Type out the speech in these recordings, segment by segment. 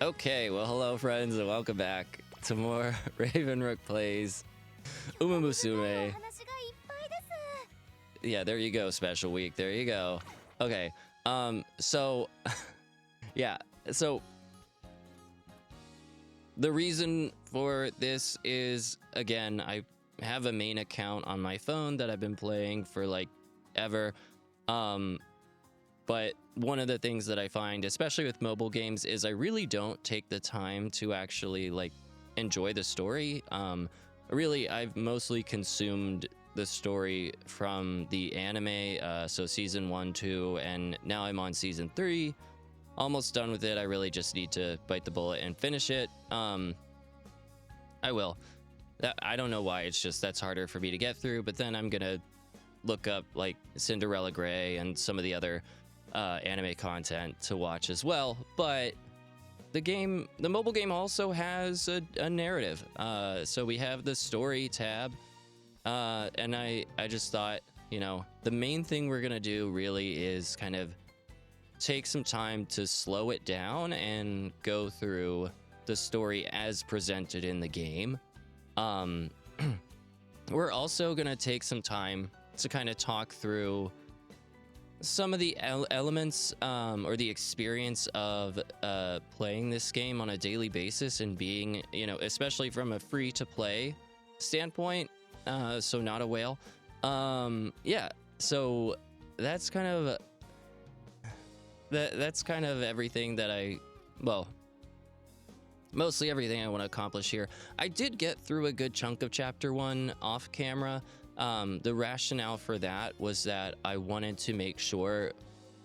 Okay, well, hello, friends, and welcome back to more Ravenrook Plays Umamusume. Yeah, there you go, special week. There you go. Okay, so, yeah, so the reason for this is, again, I have a main account on my phone that I've been playing for, like, ever, but one of the things that I find, especially with mobile games, is I really don't take the time to actually, like, enjoy the story. Really, I've mostly consumed the story from the anime, so season 1, 2, and now I'm on season 3. Almost done with it. I really just need to bite the bullet and finish it. I will. I don't know why. It's just that's harder for me to get through, but then I'm gonna look up, like, Cinderella Grey and some of the other anime content to watch as well. But the mobile game also has a narrative. So we have the story tab, and I just thought, you know, the main thing we're gonna do really is kind of take some time to slow it down and go through the story as presented in the game. We're also gonna take some time to kind of talk through some of the elements or the experience of playing this game on a daily basis and being, you know, especially from a free to play standpoint, so not a whale. Yeah, so that's kind of everything that mostly everything I want to accomplish here. I did get through a good chunk of chapter 1 off camera. The rationale for that was that I wanted to make sure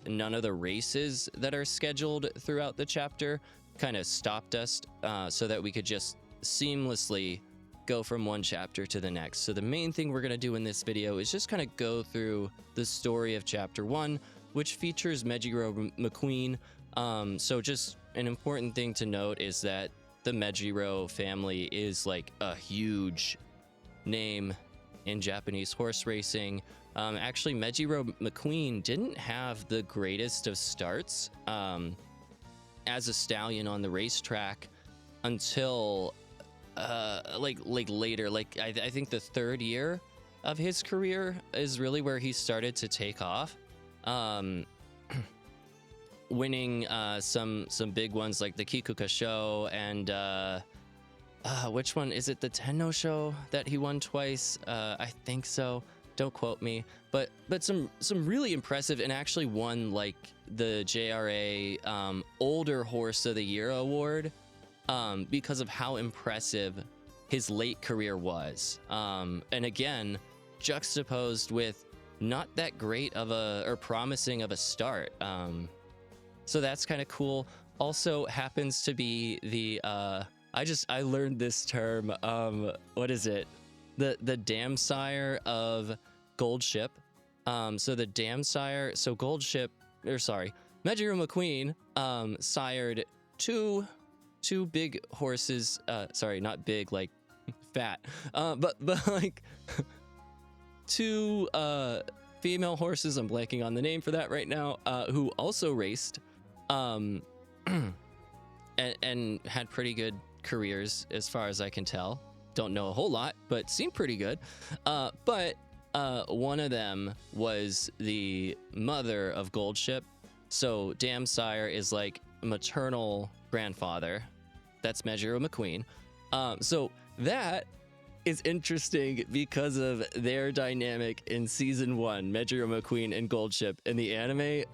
none of the races that are scheduled throughout the chapter kind of stopped us, so that we could just seamlessly go from one chapter to the next. So the main thing we're going to do in this video is just kind of go through the story of chapter 1, which features Mejiro McQueen. So just an important thing to note is that the Mejiro family is like a huge name in Japanese horse racing. Actually, Mejiro McQueen didn't have the greatest of starts as a stallion on the racetrack until like later. Like I think the third year of his career is really where he started to take off, winning some big ones like the Kikuka show and which one is it, the Tenno show that he won twice? I think so, don't quote me, but some really impressive, and actually won like the JRA older horse of the year award because of how impressive his late career was, and again juxtaposed with not that great of a, or promising of a start. So that's kind of cool. Also happens to be the I learned this term, what is it? The dam sire of Gold Ship. So the dam sire, so Gold Ship, or sorry, Mejiro McQueen sired two big horses, sorry, not big like fat, but like two female horses, I'm blanking on the name for that right now, who also raced and had pretty good careers as far as I can tell. Don't know a whole lot, but seemed pretty good. But one of them was the mother of Gold Ship. So Dam Sire is like maternal grandfather. That's Mejiro McQueen. So that is interesting because of their dynamic in season 1, Mejiro McQueen and Gold Ship in the anime.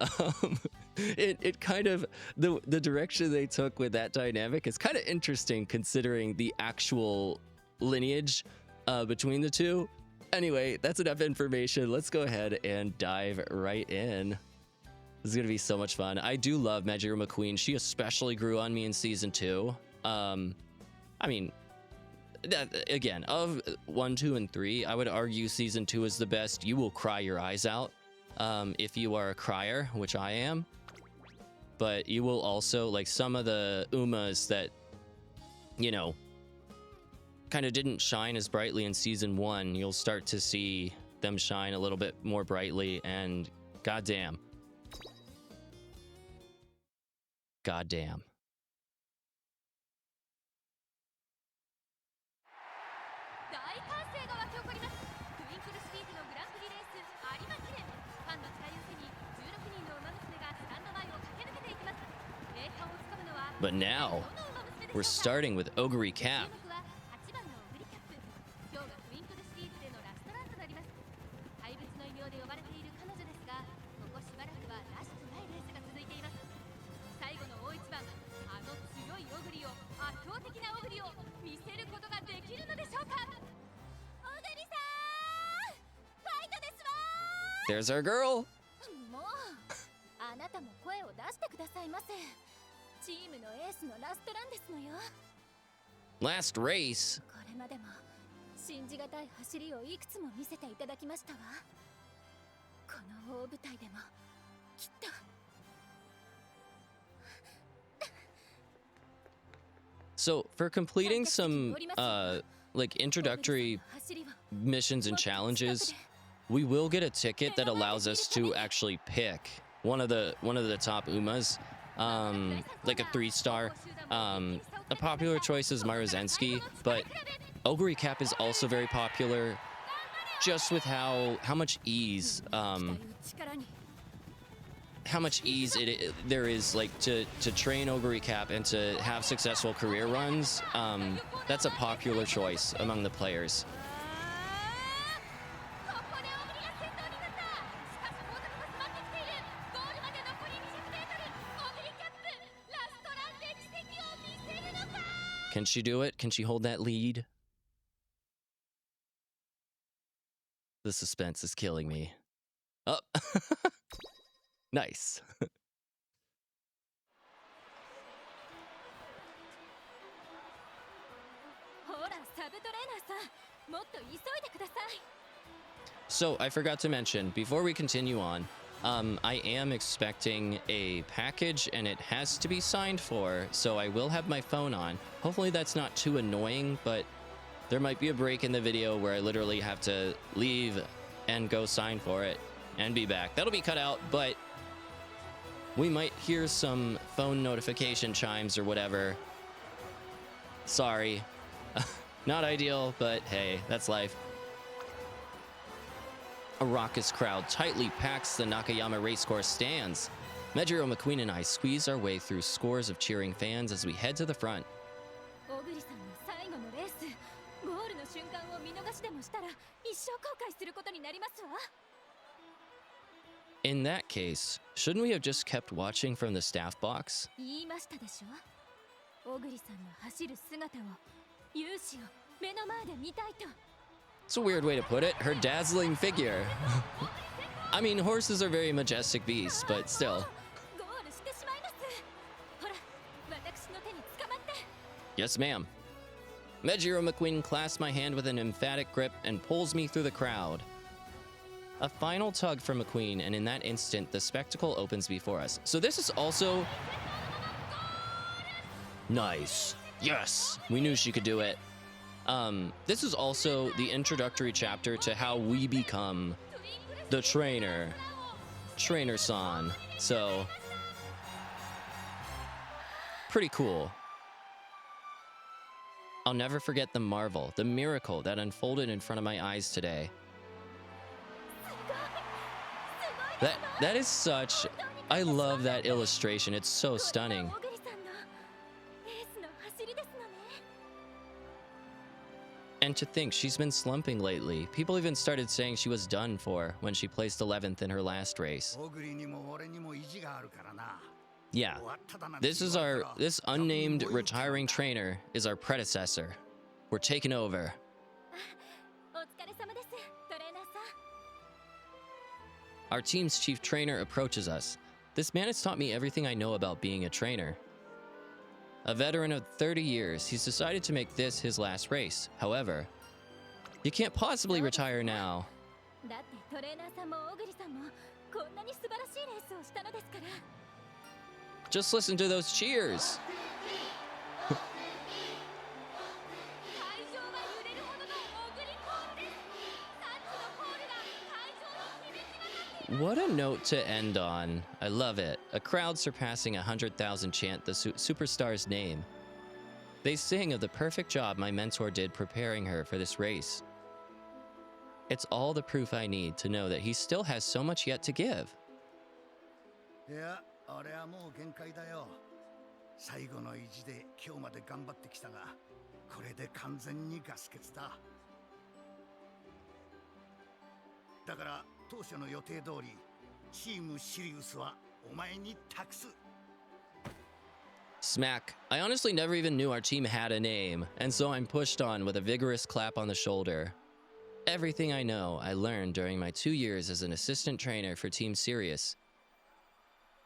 It kind of, the direction they took with that dynamic is kind of interesting considering the actual lineage between the two. Anyway, that's enough information. Let's go ahead and dive right in. This is gonna be so much fun. I do love Mejiro McQueen. She especially grew on me in season 2. I mean, again, of 1, 2, and 3, I would argue season 2 is the best. You will cry your eyes out if you are a crier, which I am. But you will also, like, some of the Umas that, you know, kind of didn't shine as brightly in season 1, you'll start to see them shine a little bit more brightly, and goddamn. But now, we're starting with Ogre Cap. There's our girl. Last race. So for completing some like introductory missions and challenges, we will get a ticket that allows us to actually pick one of the top Umas, like a 3-star. A popular choice is Marozensky, but Ogre Cap is also very popular, just with how much ease there is like to train Ogre Cap and to have successful career runs. That's a popular choice among the players. Can she do it? Can she hold that lead? The suspense is killing me. Oh, nice. So I forgot to mention, before we continue on, I am expecting a package and it has to be signed for, so I will have my phone on. Hopefully that's not too annoying, but there might be a break in the video where I literally have to leave and go sign for it and be back. That'll be cut out, but we might hear some phone notification chimes or whatever. Sorry. Not ideal, but hey, that's life. A raucous crowd tightly packs the Nakayama racecourse stands. Mejiro, McQueen, and I squeeze our way through scores of cheering fans as we head to the front. In that case, shouldn't we have just kept watching from the staff box? It's a weird way to put it. Her dazzling figure. I mean, horses are very majestic beasts, but still. Yes, ma'am. Mejiro McQueen clasps my hand with an emphatic grip and pulls me through the crowd. A final tug from McQueen, and in that instant, the spectacle opens before us. So this is also... Nice. Yes! We knew she could do it. This is also the introductory chapter to how we become the trainer-san. So, pretty cool. I'll never forget the marvel, the miracle that unfolded in front of my eyes today. That is such... I love that illustration. It's so stunning. And to think she's been slumping lately. People even started saying she was done for when she placed 11th in her last race. Yeah, this unnamed retiring trainer is our predecessor. We're taking over. Our team's chief trainer approaches us. This man has taught me everything I know about being a trainer. A veteran of 30 years, he's decided to make this his last race. However, you can't possibly retire now. Just listen to those cheers. What a note to end on. I love it. A crowd surpassing 100,000 chant the superstar's name. They sing of the perfect job my mentor did preparing her for this race. It's all the proof I need to know that he still has so much yet to give. 最後の意地で今日まで頑張ってきたが、これで完全にガス欠だ。だから当初の予定通り、チームシリウスはお前に託す。 Smack. I honestly never even knew our team had a name, and so I'm pushed on with a vigorous clap on the shoulder. Everything I know, I learned during my 2 years as an assistant trainer for Team Sirius.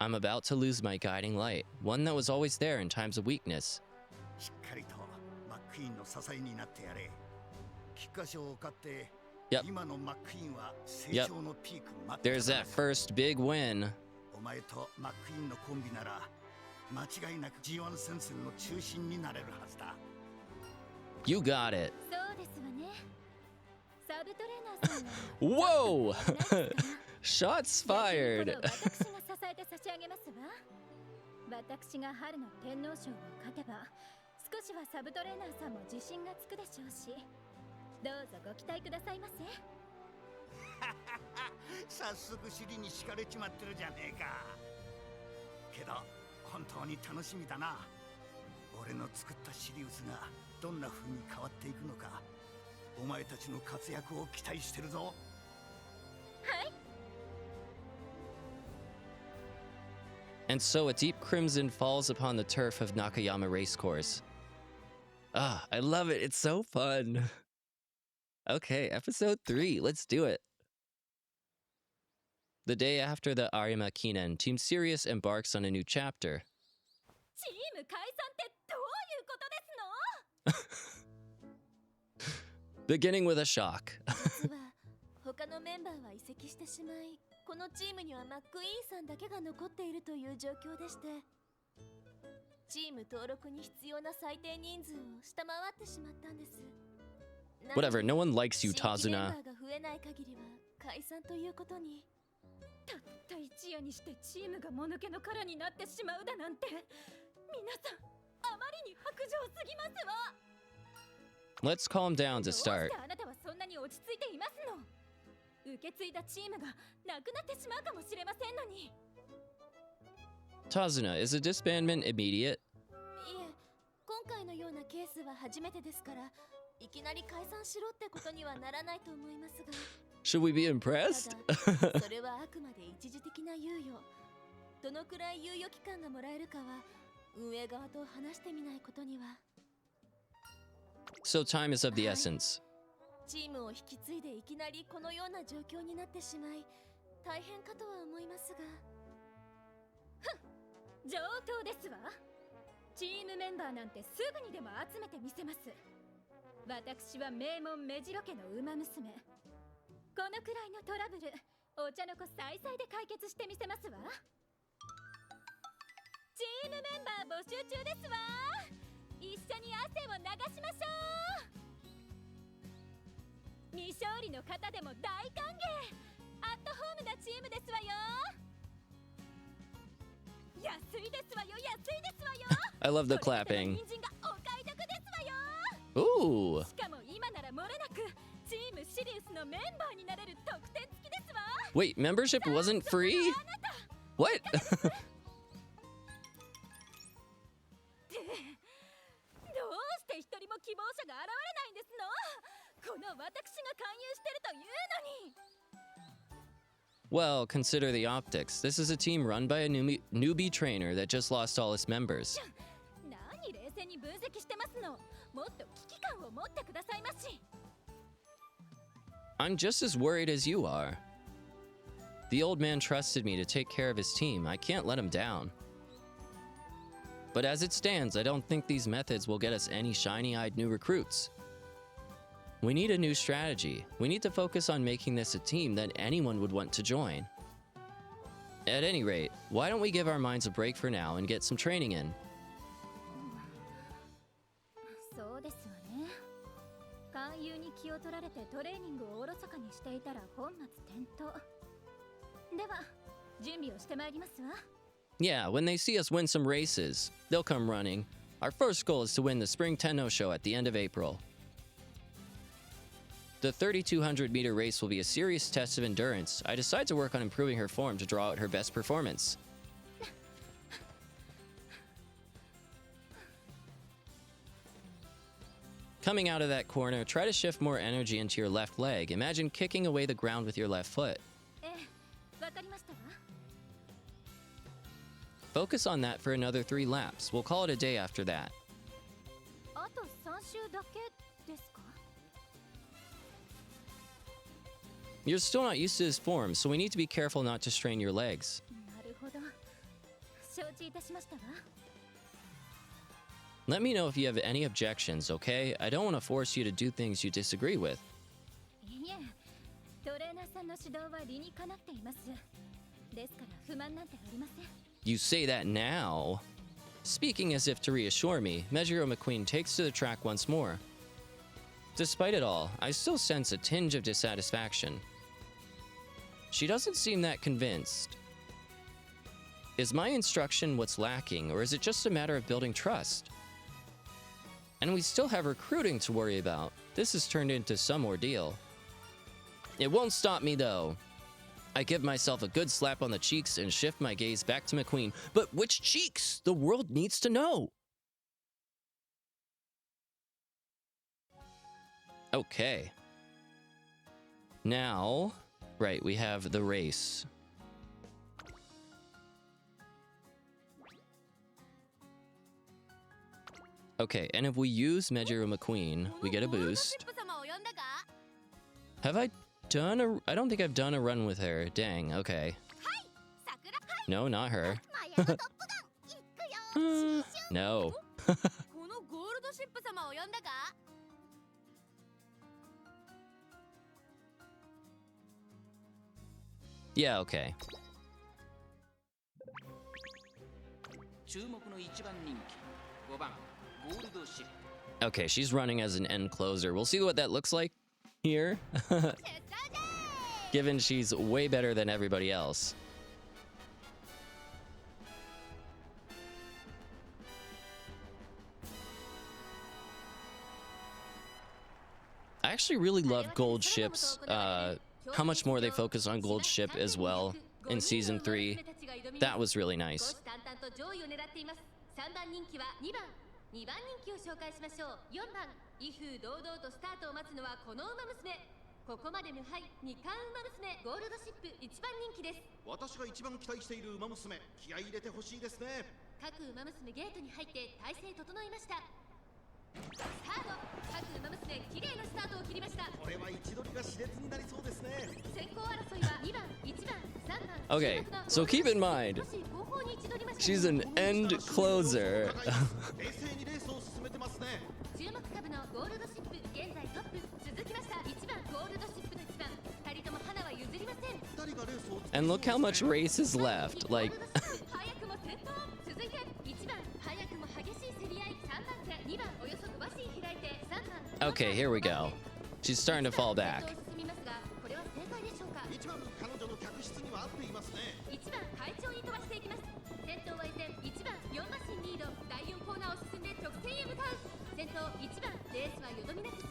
I'm about to lose my guiding light, one that was always there in times of weakness. しっかりとマックイーンの支えになってやれ。菊花賞を勝って Yep. 今のマックイーンは成長のピーク待って There's that first big win. お前とマックイーンのコンビなら間違いなく G1 戦線の中心になれるはずだ。 You got it. そうですわね。サブトレーナーさんは Whoa! Shots fired. 私が支えて差し上げますわ。私が春の天皇賞を勝てば少しはサブトレーナーさんも自信がつくでしょうし、どうぞご期待くださいませ。早速尻に敷かれちまってるじゃねえか。けど本当に楽しみだな。俺の作ったシリウスがどんな風に変わっていくのか、お前たちの活躍を期待してるぞ。はい。 And so a deep crimson falls upon the turf of Nakayama Racecourse. Ah, I love it. It's so fun. Okay, episode 3. Let's do it. The day after the Arima Kinen, Team Sirius embarks on a new chapter. チーム解散ってどういうことですの？ Beginning with a shock. 実は他のメンバーは移籍してしまい、このチームにはマックイーンさんだけが残っているという状況でして、チーム登録に必要な最低人数を下回ってしまったんです。 Whatever, no one likes you, 新規メン Tazuna. バーが増えない限りは解散ということに。たった一夜にしてチームがもぬけの殻になってしまうだなんて、皆さんあまりに薄情すぎますわ。 Let's calm down to どうして start. あなたはそんなに落ち着いていますの？受け継いだチームがなくなってしまうかもしれませんのに。い Tazuna, is a disbandment immediate? え、今回のようなケースは初めてですから、いきなり解散しろってことにはならないと思いますが。 Should we be impressed? ただそれはあくまで一時的な猶予。どのくらい猶予期間がもらえるかは運営側と話してみないことには。 So time is of the essence. チームを引き継いでいきなりこのような状況になってしまい、大変かとは思いますが。ふん、上等ですわ。チームメンバーなんてすぐにでも集めてみせます。私は名門目白家の馬娘。このくらいのトラブル、お茶の子さいさいで解決してみせますわ。チームメンバー募集中ですわ。一緒に汗を流しましょう。未勝利の方でも大歓迎。アットホームなチームですわよ。安いですわよ、安いですわよ。 I love the clapping. 人参がお買い得ですわよ。 Ooh. しかも今なら漏れなくチームシリウスのメンバーになれる特典付きですわ。 Wait, membership wasn't free? What? どうして一人も希望者が現れないんですの？この私が勧誘してるというのに。 Well, consider the optics. This is a team run by a newbie trainer that just lost all its members. 何冷静に分析してますの？もっと危機感を持ってくださいまし。 I'm just as worried as you are. The old man trusted me to take care of his team. I can't let him down. But as it stands, I don't think these methods will get us any shiny-eyed new recruits. We need a new strategy. We need to focus on making this a team that anyone would want to join. At any rate, why don't we give our minds a break for now and get some training in? そうですわね。勧誘に気を取られてトレーニングをおろそかにしていたら本末転倒。では、準備をしてまいりますわ。 Yeah, when they see us win some races, they'll come running. Our first goal is to win the Spring Tenno Show at the end of April. The 3,200-meter race will be a serious test of endurance. I decide to work on improving her form to draw out her best performance. Coming out of that corner, try to shift more energy into your left leg. Imagine kicking away the ground with your left foot. ええ、わかりましたわ。 Focus on that for another 3 laps. We'll call it a day after that. あと3周だけですか？ You're still not used to this form, so we need to be careful not to strain your legs. なるほど。承知いたしましたわ。 Let me know if you have any objections, okay? I don't want to force you to do things you disagree with. いえ、トレーナーさんの指導は理にかなっています。ですから不満なんてありません。 You say that now. Speaking as if to reassure me, Mejiro McQueen takes to the track once more. Despite it all, I still sense a tinge of dissatisfaction. She doesn't seem that convinced. Is my instruction what's lacking, or is it just a matter of building trust? And we still have recruiting to worry about. This has turned into some ordeal. It won't stop me, though. I give myself a good slap on the cheeks and shift my gaze back to McQueen. But which cheeks? The world needs to know. Okay. Now, right, we have the race. Okay, and if we use Mejiro McQueen, we get a boost. Have I done a... I don't think I've done a run with her. Dang, okay. No, not her. No. Yeah, okay. Okay, she's running as an end closer. We'll see what that looks like here. Given she's way better than everybody else. I actually really love gold ships. How much more they focus on gold ship as well in season 3. That was really nice. 2番人気を紹介しましょう。4番、威風堂々とスタートを待つのはこの馬娘。ここまで無敗、2冠馬娘、ゴールドシップ1番人気です。私が一番期待している馬娘、気合い入れてほしいですね。各馬娘ゲートに入って体勢整いました。スタート、各馬娘、綺麗なスタートを切りました。これは位置取りが熾烈になりそうですね。先行争いは2番、1番、3番。Okay, so keep in mind, she's an end closer. 注目株のゴールドシップ現在トップ続きました1番ゴールドシップの1番2人とも花は譲りません And look how much race is left. Like 早くも先頭続いて1番早くも激しい競り合い3番手2番およそ5馬身開いて3番 Okay, here we go. She's starting to fall back. 進みますがこれは正解でしょうか1番彼女の客室には合っていますね1番快調に飛ばしていきます先頭は依然1番4馬身リード第4コーナーを進んで直線へ向かう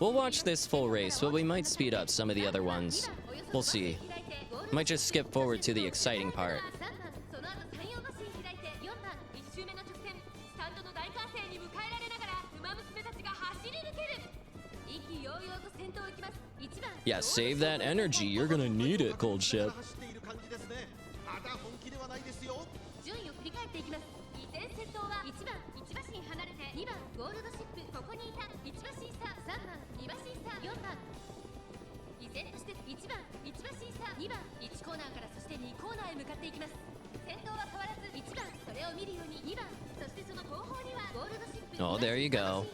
We'll watch this full race, but we might speed up some of the other ones. We'll see. Might just skip forward to the exciting part. Yeah, save that energy. You're gonna need it, Gold Ship. Oh, there you go.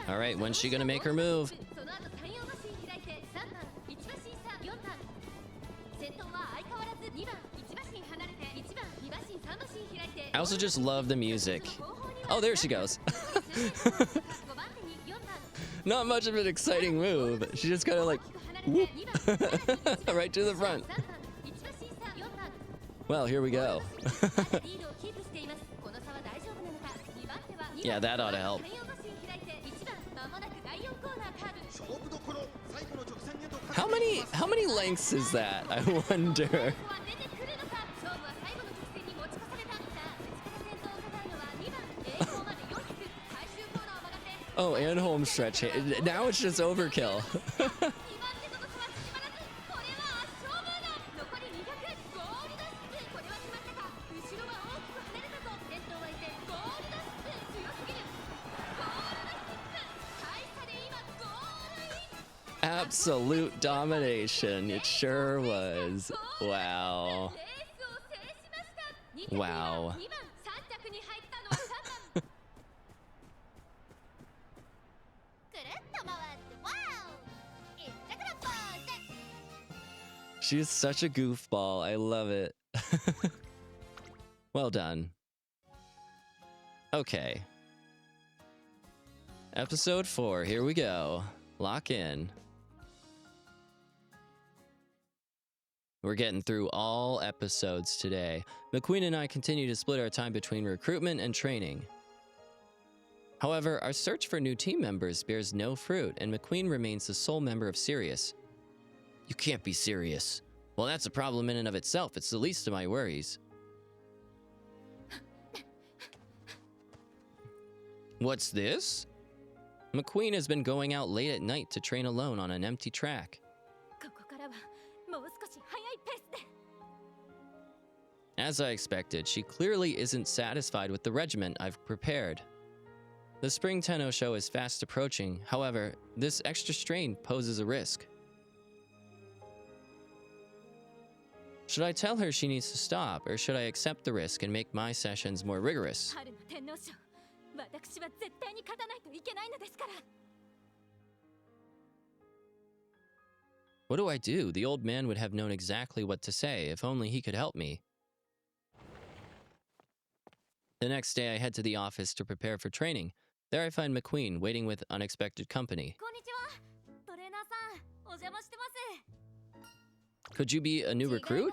All right, when's she gonna make her move? I also just love the music. Oh, there she goes. Not much of an exciting move. She just kind of like whoop right to the front. Well, here we go. Yeah, that ought to help. How many lengths is that? I wonder. Oh, and home stretch. Now it's just overkill. Absolute domination. It sure was. Wow. Wow. She's such a goofball. I love it. Well done. Okay. Episode 4. Here we go. Lock in. We're getting through all episodes today. McQueen and I continue to split our time between recruitment and training. However, our search for new team members bears no fruit, and McQueen remains the sole member of Sirius. You can't be serious. Well, that's a problem in and of itself. It's the least of my worries. What's this? McQueen has been going out late at night to train alone on an empty track. As I expected, she clearly isn't satisfied with the regiment I've prepared. The spring Tenno show is fast approaching. However, this extra strain poses a risk. Should I tell her she needs to stop, or should I accept the risk and make my sessions more rigorous? What do I do? The old man would have known exactly what to say if only he could help me. The next day, I head to the office to prepare for training. There I find McQueen waiting with unexpected company. Could you be a new recruit?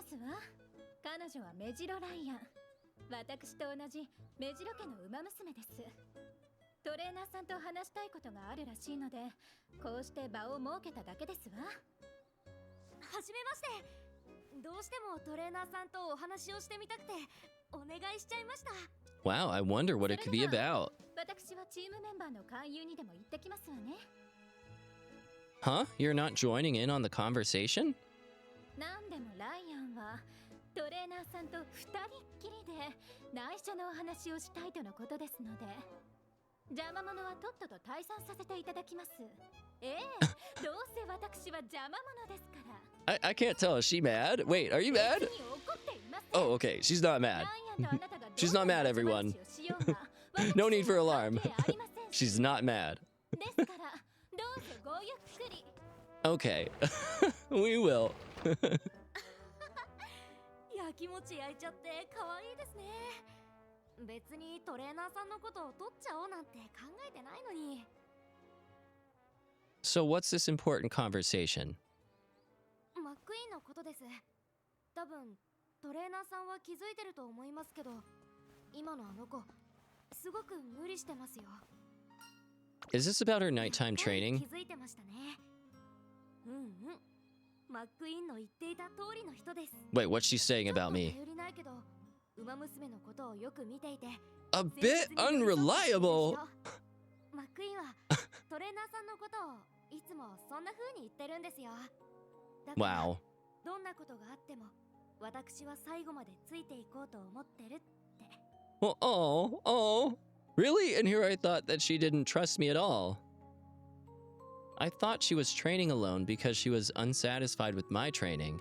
Wow, I wonder what it could be about. Huh? You're not joining in on the conversation? I can't tell. Is she mad? Wait, are you mad? Oh, okay. She's not mad. She's not mad, everyone. No need for alarm. She's not mad. Okay. We will. So what's this important conversation? Is this about her nighttime training? Wait, what's she saying about me? A bit unreliable. Wow. Well, oh. Really? And here I thought that she didn't trust me at all. I thought she was training alone because she was unsatisfied with my training.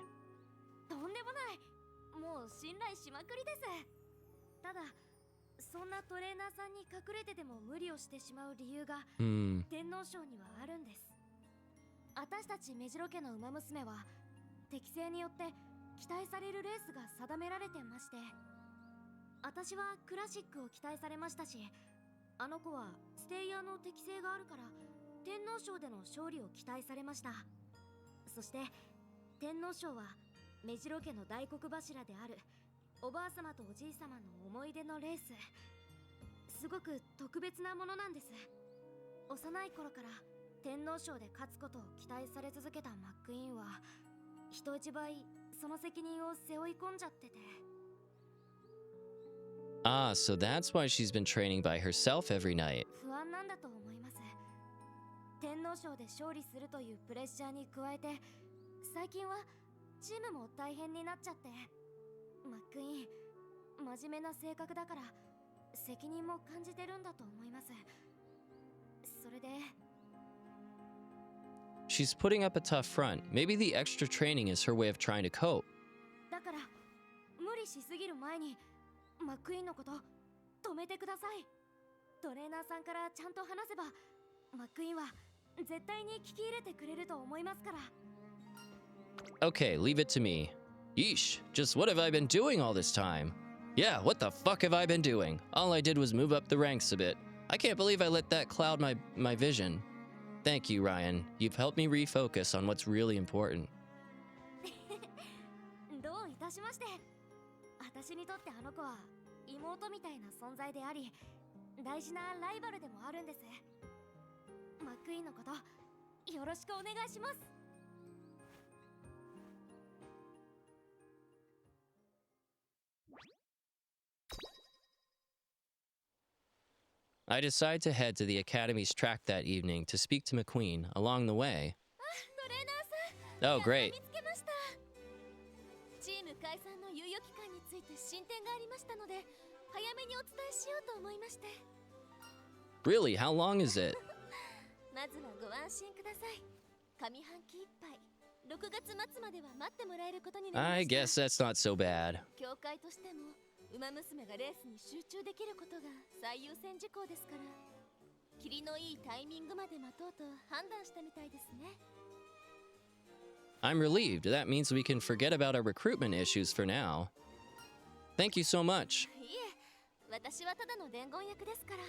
おばあ様とおじい様の思い出のレース、すごく特別なものなんです。幼い頃から天皇賞で勝つことを期待され続けたマックイーンは人一倍その責任を背負い込んじゃってて。Ah, so that's why she's been training by herself every night. 不安なんだと思います。天皇賞で勝利するというプレッシャーに加えて、最近はチームも大変になっちゃって。マックイーン真面目な性格だから責任も感じてるんだと思います。それで She's putting up a tough front. Maybe the extra training is her way of trying to cope. だから無理しすぎる前にマックイーンのこと止めてください。トレーナーさんからちゃんと話せばマックイーンは絶対に聞き入れてくれると思いますから。 Okay, leave it to me. Yeesh, just what have I been doing all this time? Yeah, what the fuck have I been doing? All I did was move up the ranks a bit. I can't believe I let that cloud my vision. Thank you, Ryan. You've helped me refocus on what's really important. どういたしまして。私にとってあの子は妹みたいな存在であり、大事なライバルでもあるんです。マックイーンのことよろしくお願いします。I decide to head to the Academy's track that evening to speak to McQueen along the way. トレーナーさん、 Oh, great. 見つけました。チーム解散の猶予期間について進展がありましたので、早めにお伝えしようと思いまして。 Really? How long is it? まずはご安心ください。上半期いっぱい、6月末までは待ってもらえることになりま I した。 guess that's not so bad. 協会としてもウマ娘がレースに集中できることが最優先事項ですから、霧のいいタイミングまで待とうと判断したみたいですね。 I'm relieved. That means we can forget about our recruitment issues for now. Thank you so much. いえ、私はただの伝言役ですから。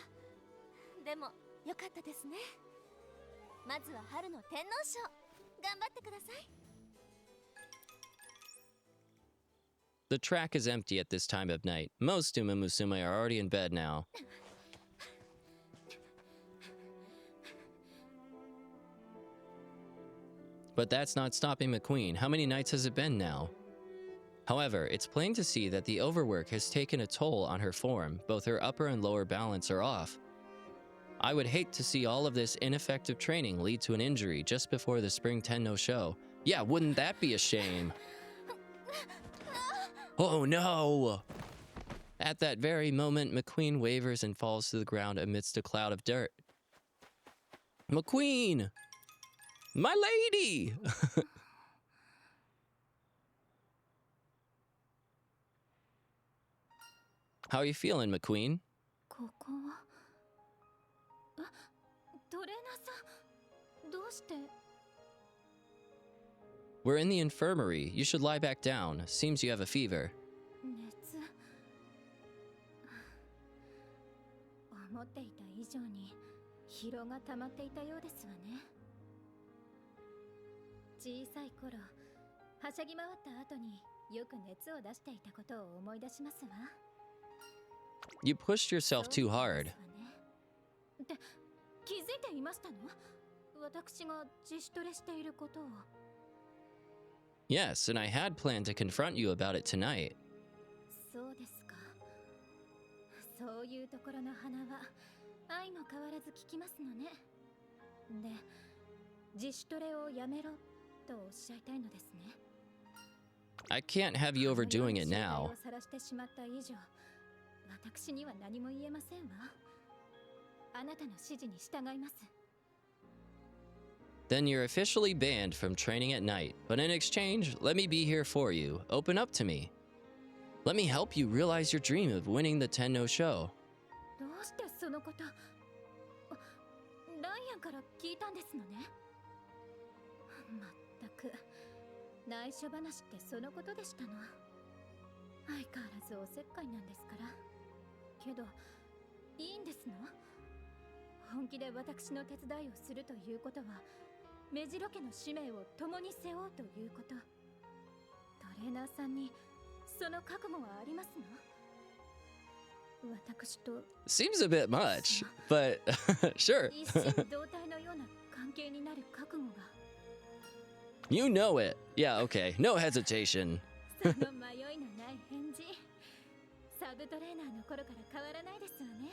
でもよかったですね。まずは春の天皇賞、頑張ってください。 The track is empty at this time of night. Most Umamusume are already in bed now. But that's not stopping McQueen. How many nights has it been now? However, it's plain to see that the overwork has taken a toll on her form. Both her upper and lower balance are off. I would hate to see all of this ineffective training lead to an injury just before the Spring Tenno show. Yeah, wouldn't that be a shame? Oh no! At that very moment, McQueen wavers and falls to the ground amidst a cloud of dirt. McQueen! My lady! How are you feeling, McQueen? ここはトレーナーさん、どうして？ We're in the infirmary. You should lie back down. Seems you have a fever. 熱。思っていた以上に疲労が溜まっていたようですわね。小さい頃、はしゃぎ回った後によく熱を出していたことを思い出しますわ。 You pushed yourself too hard. って気づいていましたの？私が自主トレしていることを。 Yes, and I had planned to confront you about it tonight. そうですか。そういうところの花は相も変わらず聞きますのね。で、自主トレをやめろとおっしゃいたいのですね。 I can't have you overdoing it now. さらしてしまった以上、私には何も言えませんわ。あなたの指示に従います。 Then you're officially banned from training at night. But in exchange, let me be here for you. Open up to me. Let me help you realize your dream of winning the Tenno show. どうしてそのこと、ライアンから聞いたんですのね。まったく内緒話ってそのことでしたの。相変わらずおせっかいなんですから。けどいいんですの？本気で私の手伝いをするということは、目白家の使命を共に背負うということ。トレーナーさんにその覚悟はありますな。私と Seems a bit much, but sure. 一心同体のような関係になる覚悟が You know it. Yeah, okay. No hesitation. その迷いのない返事、サブトレーナーの頃から変わらないですわね。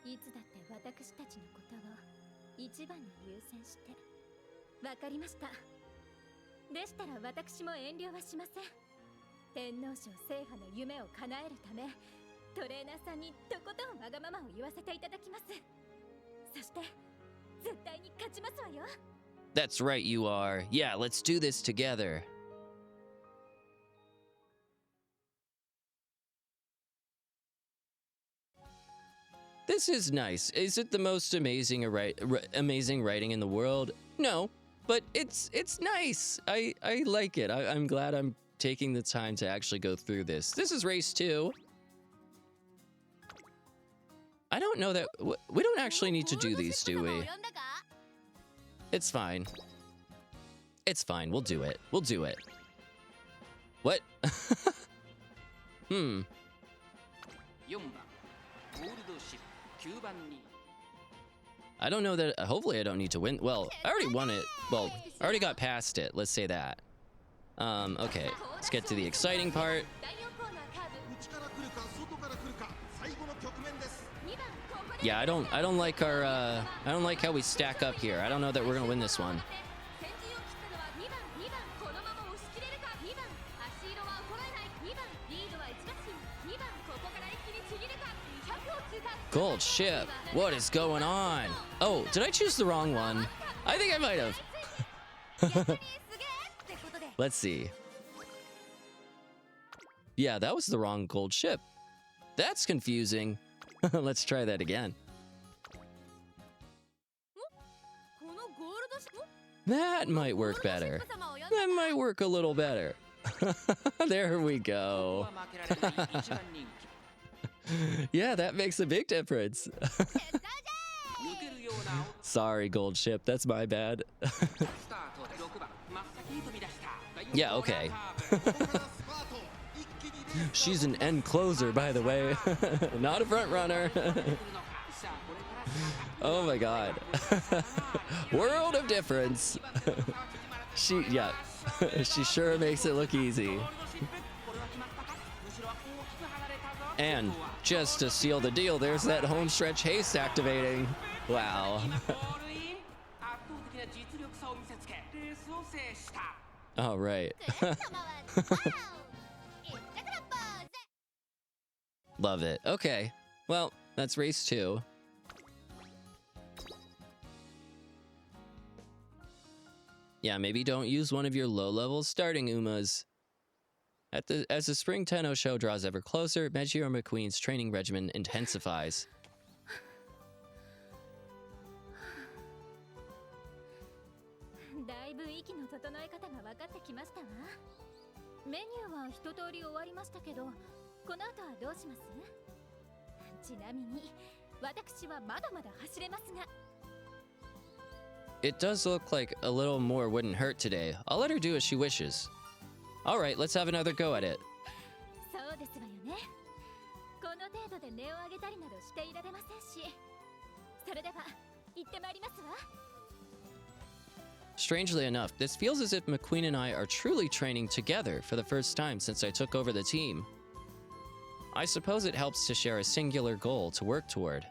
いつだって私たちのことを一番に優先して。わかりました。でしたら私も遠慮はしません。天皇賞制覇の夢を叶えるため、トレーナーさんにとことんわがままを言わせていただきます。そして絶対に勝ちますわよ。 That's right, you are. Yeah, let's do this together. This is nice. Is it the most amazing amazing writing in the world? No, but it's nice. I like it. I'm glad I'm taking the time to actually go through this. This is race 2. I don't know that we don't actually need to do these, do we? It's fine. It's fine. We'll do it. We'll do it. What? I don't know that. Hopefully, I don't need to win. Well, I already won it. Well, I already got past it. Let's say that. Okay. Let's get to the exciting part. Yeah, I don't like our I don't like how we stack up here. I don't know that we're gonna win this one. Gold ship. What is going on? Oh, did I choose the wrong one? I think I might have. Let's see. Yeah, that was the wrong gold ship. That's confusing. Let's try that again. That might work better. That might work a little better. There we go. Yeah, that makes a big difference. Sorry, gold ship. That's my bad. Yeah, okay. She's an end closer, by the way. Not a front runner. Oh my god. World of difference. She sure makes it look easy. And just to seal the deal, there's that home stretch haste activating. Wow. All right. Love it. Okay. Well, that's race 2. Yeah, maybe don't use one of your low-level starting Umas. As the Spring Tenno show draws ever closer, Mejiro McQueen's training regimen intensifies. だいぶ息の整え方が分かってきましたわ。メニューは一通り終わりましたけど、この後はどうします？ちなみに私はまだまだ走れますが。It does look like a little more wouldn't hurt today. I'll let her do as she wishes. All right, let's have another go at it. そうですわよね。この程度で音を上げたりなどしていられませんし。それでは行ってまいりますわ。Strangely enough, this feels as if McQueen and I are truly training together for the first time since I took over the team. I suppose it helps to share a singular goal to work toward.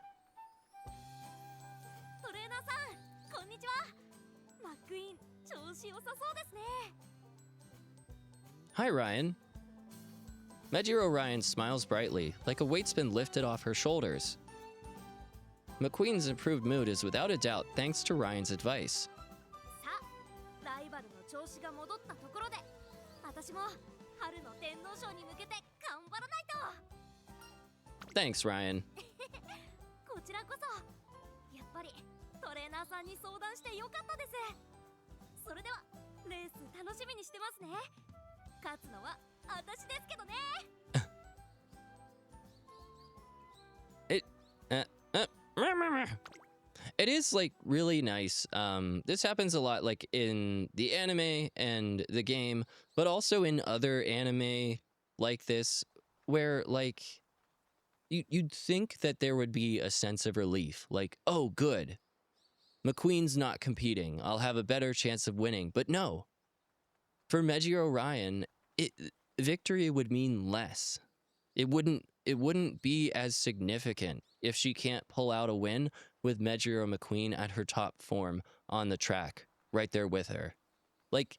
Hi, Ryan. Mejiro Ryan smiles brightly, like a weight's been lifted off her shoulders. McQueen's improved mood is without a doubt thanks to Ryan's advice. Thanks, Ryan. It is like really nice. This happens a lot like in the anime and the game, but also in other anime like this where, like, you'd think that there would be a sense of relief. Like, oh, good. McQueen's not competing. I'll have a better chance of winning. But no. For Mejiro Ryan, victory would mean less. It wouldn't be as significant if she can't pull out a win with Mejiro McQueen at her top form on the track, right there with her. Like,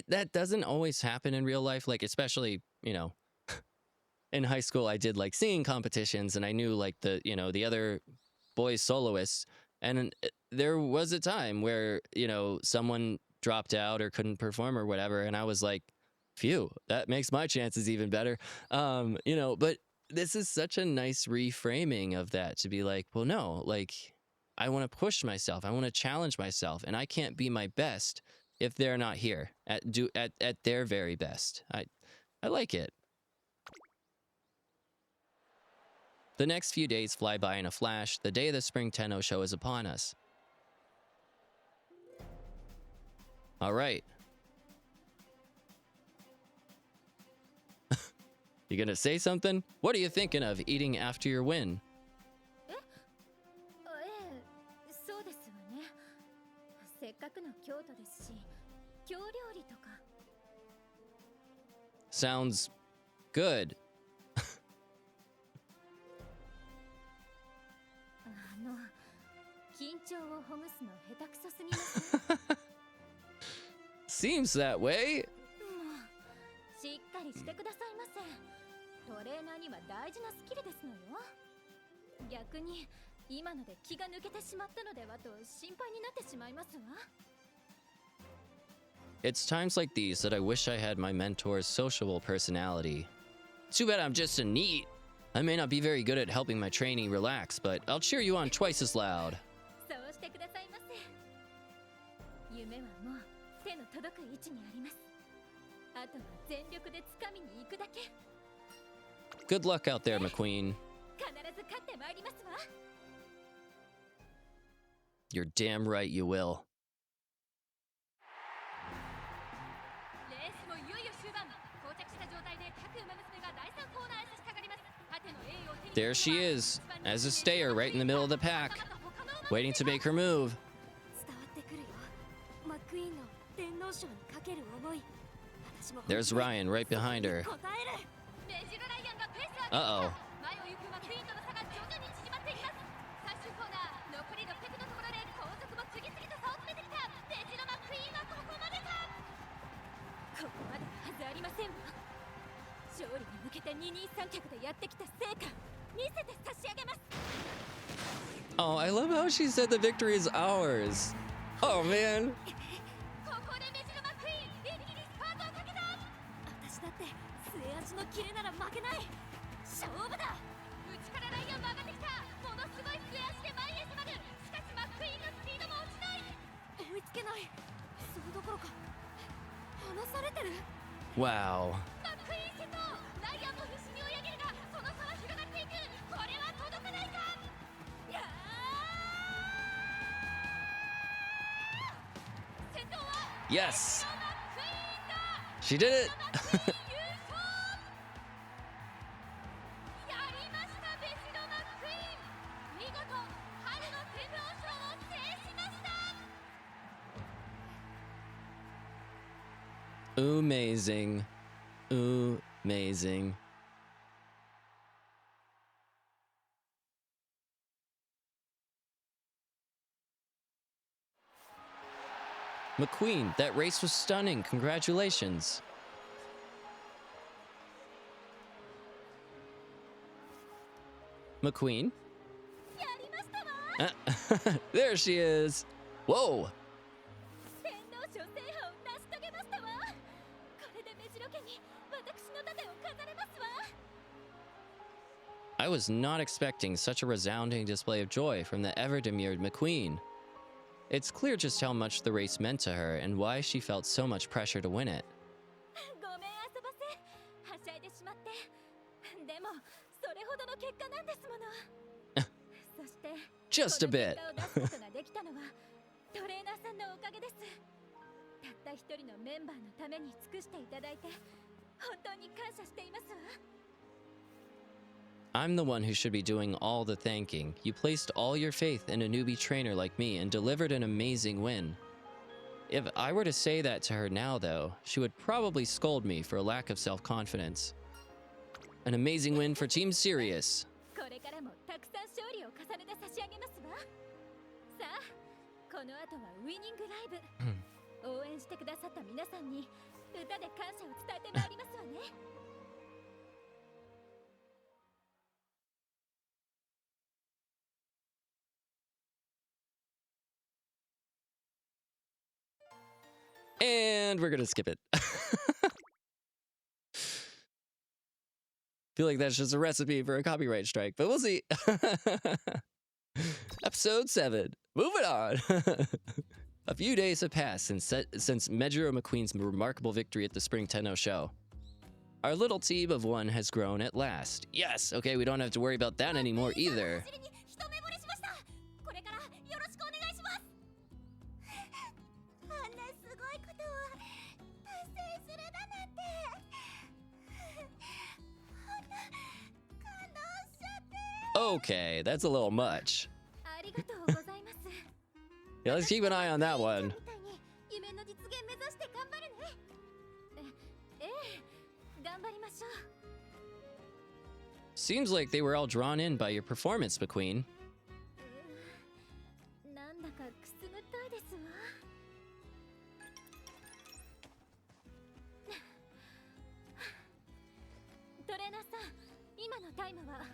that doesn't always happen in real life. Like, especially, you know, in high school, I did like singing competitions, and I knew like the other boys soloists, and there was a time where, you know, someone dropped out or couldn't perform or whatever, and I was like, phew, that makes my chances even better. You know, but this is such a nice reframing of that, to be like, well, no, like, I want to push myself, I want to challenge myself, and I can't be my best if they're not here at their very best. I like it. The next few days fly by in a flash. The day of the Spring Tenno show is upon us. All right. You gonna say something? What are you thinking of eating after your win? Sounds good. Seems that way. It's times like these that I wish I had my mentor's sociable personality. Too bad I'm just a NEET. I may not be very good at helping my trainee relax, but I'll cheer you on twice as loud. Good luck out there, McQueen. You're damn right you will. There she is, as a stayer right in the middle of the pack, waiting to make her move. There's Ryan right behind her. Uh-oh. Oh, I love how she said the victory is ours. Oh, man. Wow. Yes! She did it! Amazing. Amazing. McQueen, that race was stunning. Congratulations. McQueen? There she is. Whoa. I was not expecting such a resounding display of joy from the ever-demurred McQueen. It's clear just how much the race meant to her and why she felt so much pressure to win it. Just a bit. たった一人のメンバーのために尽くしていただいて本当に感謝していますわ。 I'm the one who should be doing all the thanking. You placed all your faith in a newbie trainer like me and delivered an amazing win. If I were to say that to her now, though, she would probably scold me for a lack of self-confidence. An amazing win for Team Sirius. これからもたくさん勝利を重ねて差し上げますわ。さあ、この後はウィニングライブ。応援してくださった皆さんに歌で感謝を伝えてまいりますわね。And we're gonna skip it. Feel like that's just a recipe for a copyright strike, but we'll see. Episode 7. Moving on. A few days have passed since Mejiro McQueen's remarkable victory at the Spring Tenno show. Our little team of one has grown at last. Yes, okay, we don't have to worry about that anymore either. これからよろしくお願いします。あんなすごいことを達成するだなんて、ほんと感動しちゃって。 Okay, that's a little much. ありがとうございます。 Yeah, let's keep an eye on that one. 夢の実現目指して頑張るね。ええ、頑張りましょう。 Seems like they were all drawn in by your performance, McQueen. なんだかくすぐったいですわ。トレーナーさん、今のタイムは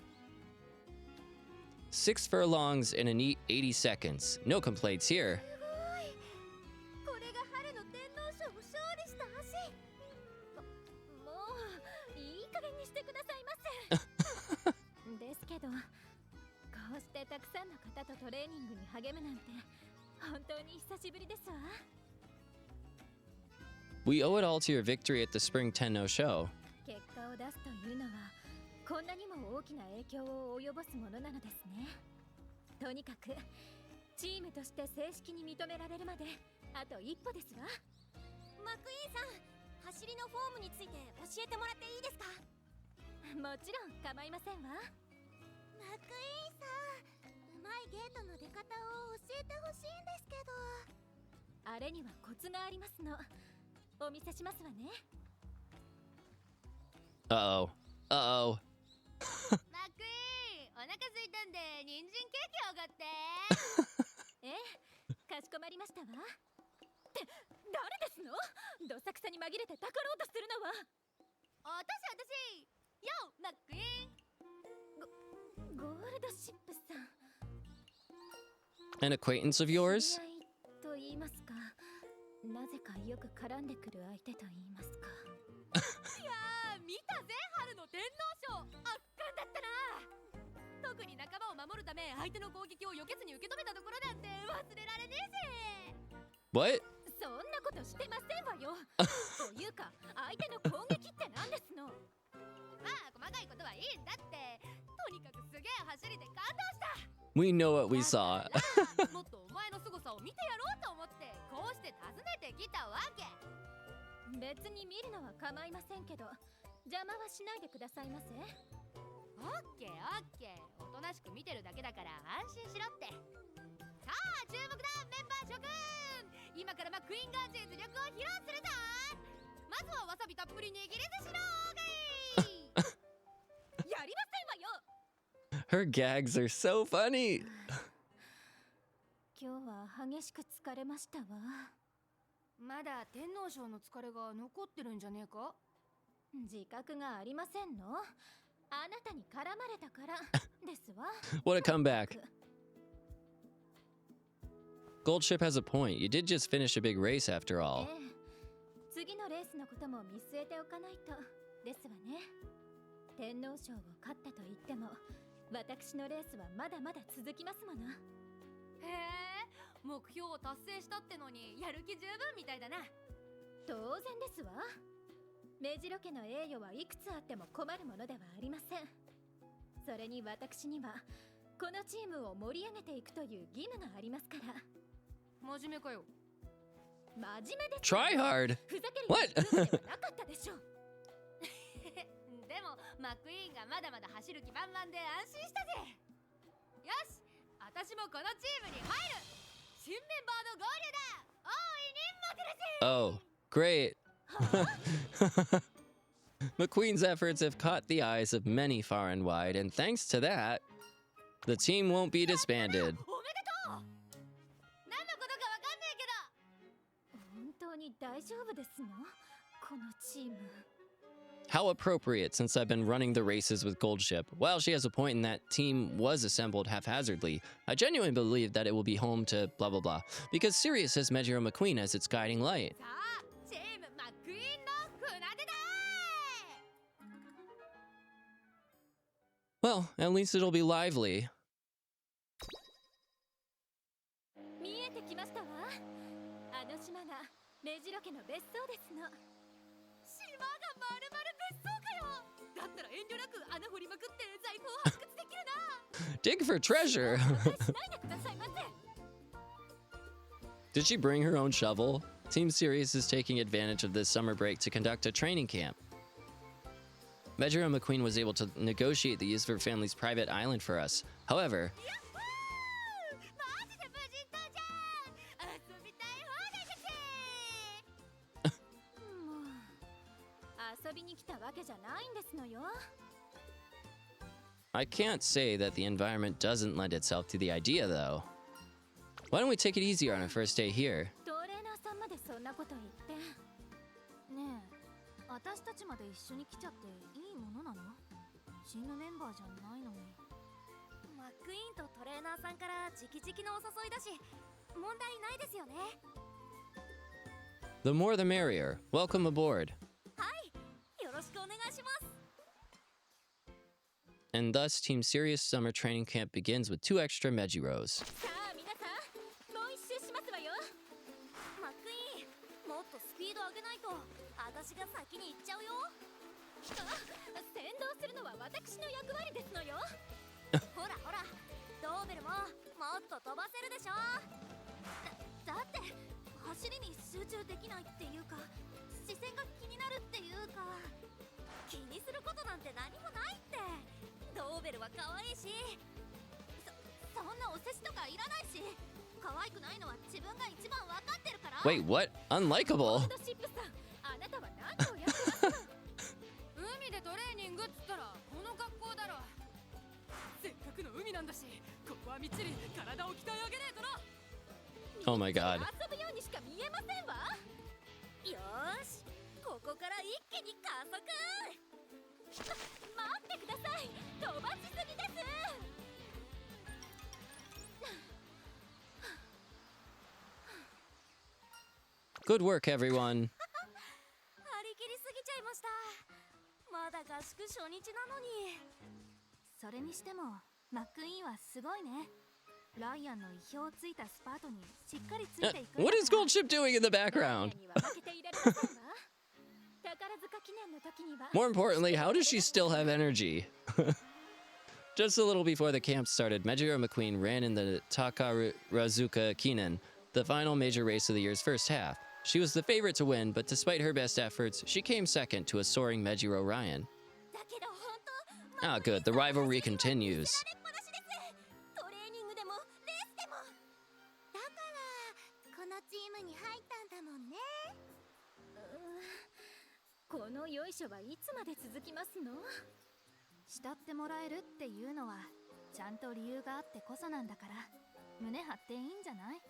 6 furlongs in a neat 80 seconds. No complaints here. すごい。これが春の天皇賞を勝利した足。もういい加減にしてくださいませ。ですけど、こうしてたくさんの方とトレーニングに励むなんて本当に久しぶりですわ。 We owe it all to your victory at the Spring Tenno show. 結果を出すというのはこんなにも大きな影響を及ぼすものなのですね。とにかくチームとして正式に認められるまであと一歩ですわ。マクイーンさん、走りのフォームについて教えてもらっていいですか？もちろん構いませんわ。マクイーンさん、うまいゲートの出方を教えてほしいんですけど。あれにはコツがありますの。お見せしますわね。Uh-oh. Uh-oh. マクイーン、お腹空いたんで人参ケーキおごって。ええ、かしこまりましたわ。って誰ですの？どさくさに紛れてたかろうとするのは。私よ、マクイーン。ゴールドシップさん。 An acquaintance of yours? 知り合いと言いますか、なぜかよく絡んでくる相手と言いますか。いやー、見たぜ、春の天皇賞。圧巻だったな。特に仲間を守るため相手の攻撃を避けずに受け止めたところなんて忘れられねえぜ。 What? そんなことしてませんわよ。というか相手の攻撃って何ですの？まあ細かいことはいいんだって。とにかくすげえ走りで感動した。 We know what we saw. もっとお前の凄さを見てやろうと思ってこうして訪ねてきたわけ。別に見るのは構いませんけど邪魔はしないでくださいませ。オッケーオッケー、おとなしく見てるだけだから安心しろって。さあ注目だメンバー諸君、今からマックイーンが実力を披露するぞ。まずはわさびたっぷり握り寿司のやりませんわよ。 Her gags are so funny. 今日は激しく疲れましたわ。まだ天皇賞の疲れが残ってるんじゃねえか？自覚がありませんの？あなたに絡まれたからですわ。 What a comeback. Goldship has a point. You did just finish a big race after え all. え、次のレースのことも見据えておかないとですわね。天皇賞を勝ったと言っても私のレースはまだまだ続きますもの。へえ、目標を達成したってのにやる気十分みたいだな。当然ですわ。目白家の栄誉はいくつあっても困るものではありません。それに私にはこのチームを盛り上げていくという義務がありますから。真面目かよ。真面目です。 Try hard. ふざける What? ような部分ではなかったでしょう。でもマックイーンがまだまだ走る気満々で安心したぜ。よし、私もこのチームに入る。新メンバーの合流だ。大いに任せ。 Oh, great. McQueen's efforts have caught the eyes of many far and wide, and thanks to that, the team won't be disbanded. おめでとう。何のことかわかんねえけど。本当に大丈夫ですの？このチーム。 How appropriate, since I've been running the races with Goldship. While she has a point in that team was assembled haphazardly, I genuinely believe that it will be home to blah blah blah, because Sirius has Mejiro McQueen as its guiding light. さあ、チームマックイーンの船出だ。 Well, at least it'll be lively. 見えてきましたわ。あの島が目白家の別荘ですの。島がまるまる別荘かよ。だったら遠慮なく穴掘りまくって財宝を発掘できるな。 Dig for treasure. しないでくださいませ。 Did she bring her own shovel? Team Sirius is taking advantage of this summer break to conduct a training camp. Mejiro McQueen was able to negotiate the use of her family's private island for us. However, マジで無人島じゃん。遊びたい放題だし。もう遊びに来たわけじゃないんですのよ。 I can't say that the environment doesn't lend itself to the idea, though. Why don't we take it easier on our first day here? トレーナーさんまでそんなこと言って。ねえ、私たちまで一緒に来ちゃっていいものなの？チームメンバーじゃないのに。マックイーンとトレーナーさんから直々のお誘いだし、問題ないですよね。 The more the merrier. Welcome aboard. はい、よろしくお願いします。 And thus, Team Sirius summer training camp begins with 2 extra Mejiros. さあ皆さん、もう一周しますわよ。マックイーン、もっとスピード上げないと私が先に行っちゃうよ。先導するのは私の役割ですのよ。ほらほら、ドーベルももっと飛ばせるでしょ。だって走りに集中できないっていうか、視線が気になるっていうか、気にすることなんて何もないって。ドーベルは可愛いし、そんなお世辞とかいらないし、可愛くないのは自分が一番分かってるから。 Wait, what? Unlikable? ゴールドシップさん、あなたは何をやってますか？海でトレーニングっつったらこの格好だろ。せっかくの海なんだし、ここはみっちり体を鍛え上げねえとな。 Oh my god. 遊ぶようにしか見えませんわ。よーし、ここから一気に加速。待ってください。飛ばしすぎです。 Good work, everyone. 張り切りすぎちゃいました。まだ合宿初日なのに。それにしてもマックイーンはすごいね。ライアンの意表をついたスパートにしっかりついていく。 What is Goldship doing in the background? More importantly, how does she still have energy? Just a little before the camp started, Mejiro McQueen ran in the Takarazuka Kinen, the final major race of the year's first half. She was the favorite to win, but despite her best efforts, she came second to a soaring Mejiro Ryan. Ah, good. The rivalry continues. トレーニングでもレースでも。だからこのチームに入ったんだもんね。このよいしょはいつまで続きますの？慕ってもらえるっていうのはちゃんと理由があってこそなんだから、胸張っていいんじゃない？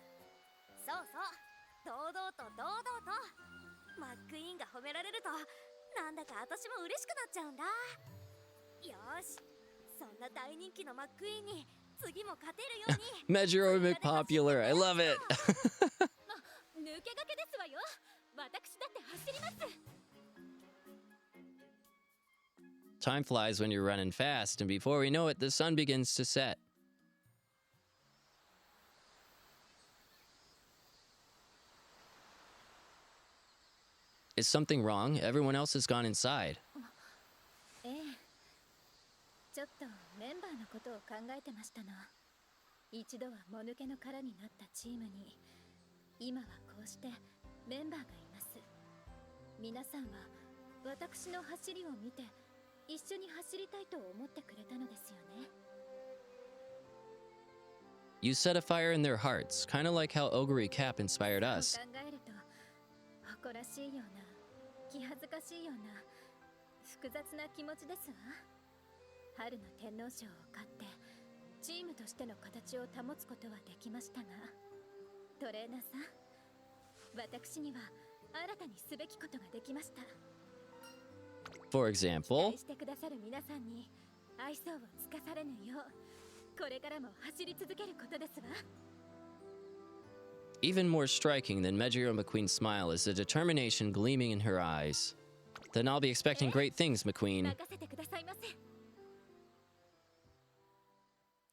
そうそう、堂々と堂々と。マックイーンが褒められるとなんだか私も嬉しくなっちゃうんだ。よし、そんな大人気のマックイーンに次も勝てるように。 Mejiro McPopular, I love it. 抜け駆けですわよ。私だって走ります。 Time flies when you're running fast, and before we know it, the sun begins to set. Is something wrong? Everyone else has gone inside. ええ、ちょっとメンバーのことを考えてましたの。一度はもぬけの殻になったチームに、今はこうしてメンバーがいます。皆さんは私の走りを見て一緒に走りたいと思ってくれたのですよね。 You set a fire in their hearts, kind of like how Ogre Cap inspired us. 考えると誇らしいような気恥ずかしいような複雑な気持ちですわ。春の天皇賞を勝ってチームとしての形を保つことはできましたが、トレーナーさん、私には新たにすべきことができました。 For 期 example, 待してくださる皆さんに愛想をつかされぬよう、これからも走り続けることですわ。 even more striking than Mejiro McQueen's smile is the determination gleaming in her eyes. Then I'll be expecting great things, McQueen. 任せてくださいませ。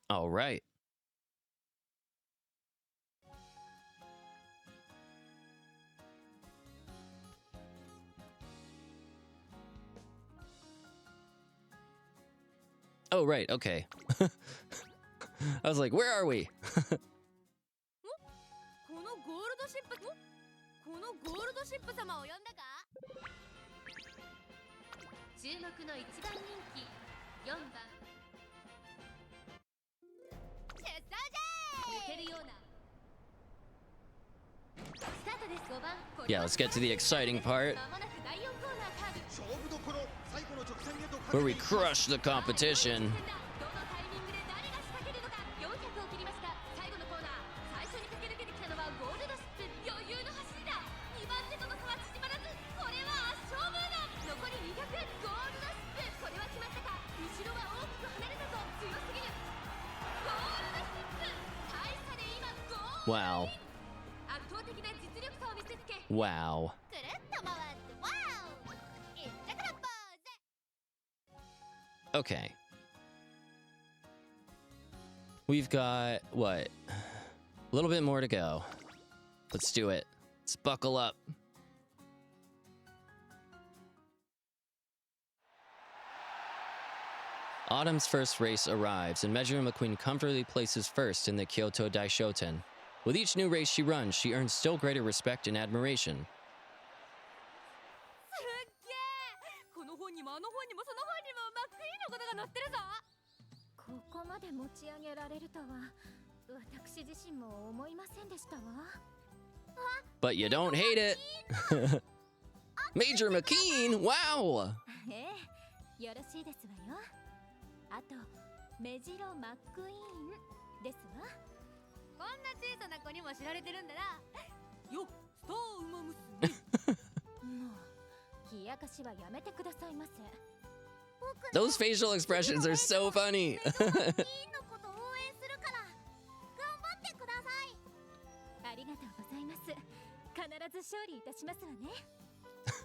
All right. Oh, right, okay. I was like, where are we? このゴールドシップ、このゴールドシップ様を呼んだか。注目の一番人気4番チェスター J。 抜けるようなスタートです。5番 Yeah, let's get to the exciting part まもなく第4コーナーカーブ。 where we crush the competition. どのタイミングで誰が仕掛けるのか。400を切りました。最後のコーナー、最初に駆け抜けてきたのはゴールドシップ。余裕の走りだ。2番手との差は縮まらず、これは圧勝ムード。残り200、ゴールドシップ、これは決まったか。後ろは大きく離れたぞ。強すぎる。ゴールドシップ、大差で今ゴール。 Wow. 圧倒的な実力差を見せつけ、 Wow. くるっと回ってワオ、一着のポーズ。 Okay. We've got, what? A little bit more to go. Let's do it. Let's buckle up. Autumn's first race arrives, and Mejiro McQueen comfortably places first in the Kyoto Daishoten. With each new race she runs, she earns still greater respect and admiration. すっげー、この本にもあの本にもその本にもマックイーンのことが載ってるぞ。ここまで持ち上げられるとは私自身も思いませんでしたわ。 But you don't hate it! Major McKean! Wow! ええ、よろしいですわよ。あとメジロマックイーンですわ。こんな小さな子にも知られてるんだな。よっ、スターウマ娘。もう冷やかしはやめてくださいませ。 Those facial expressions are so funny! いいのこと応援するから頑張ってください。ありがとうございます。必ず勝利いたしますわね。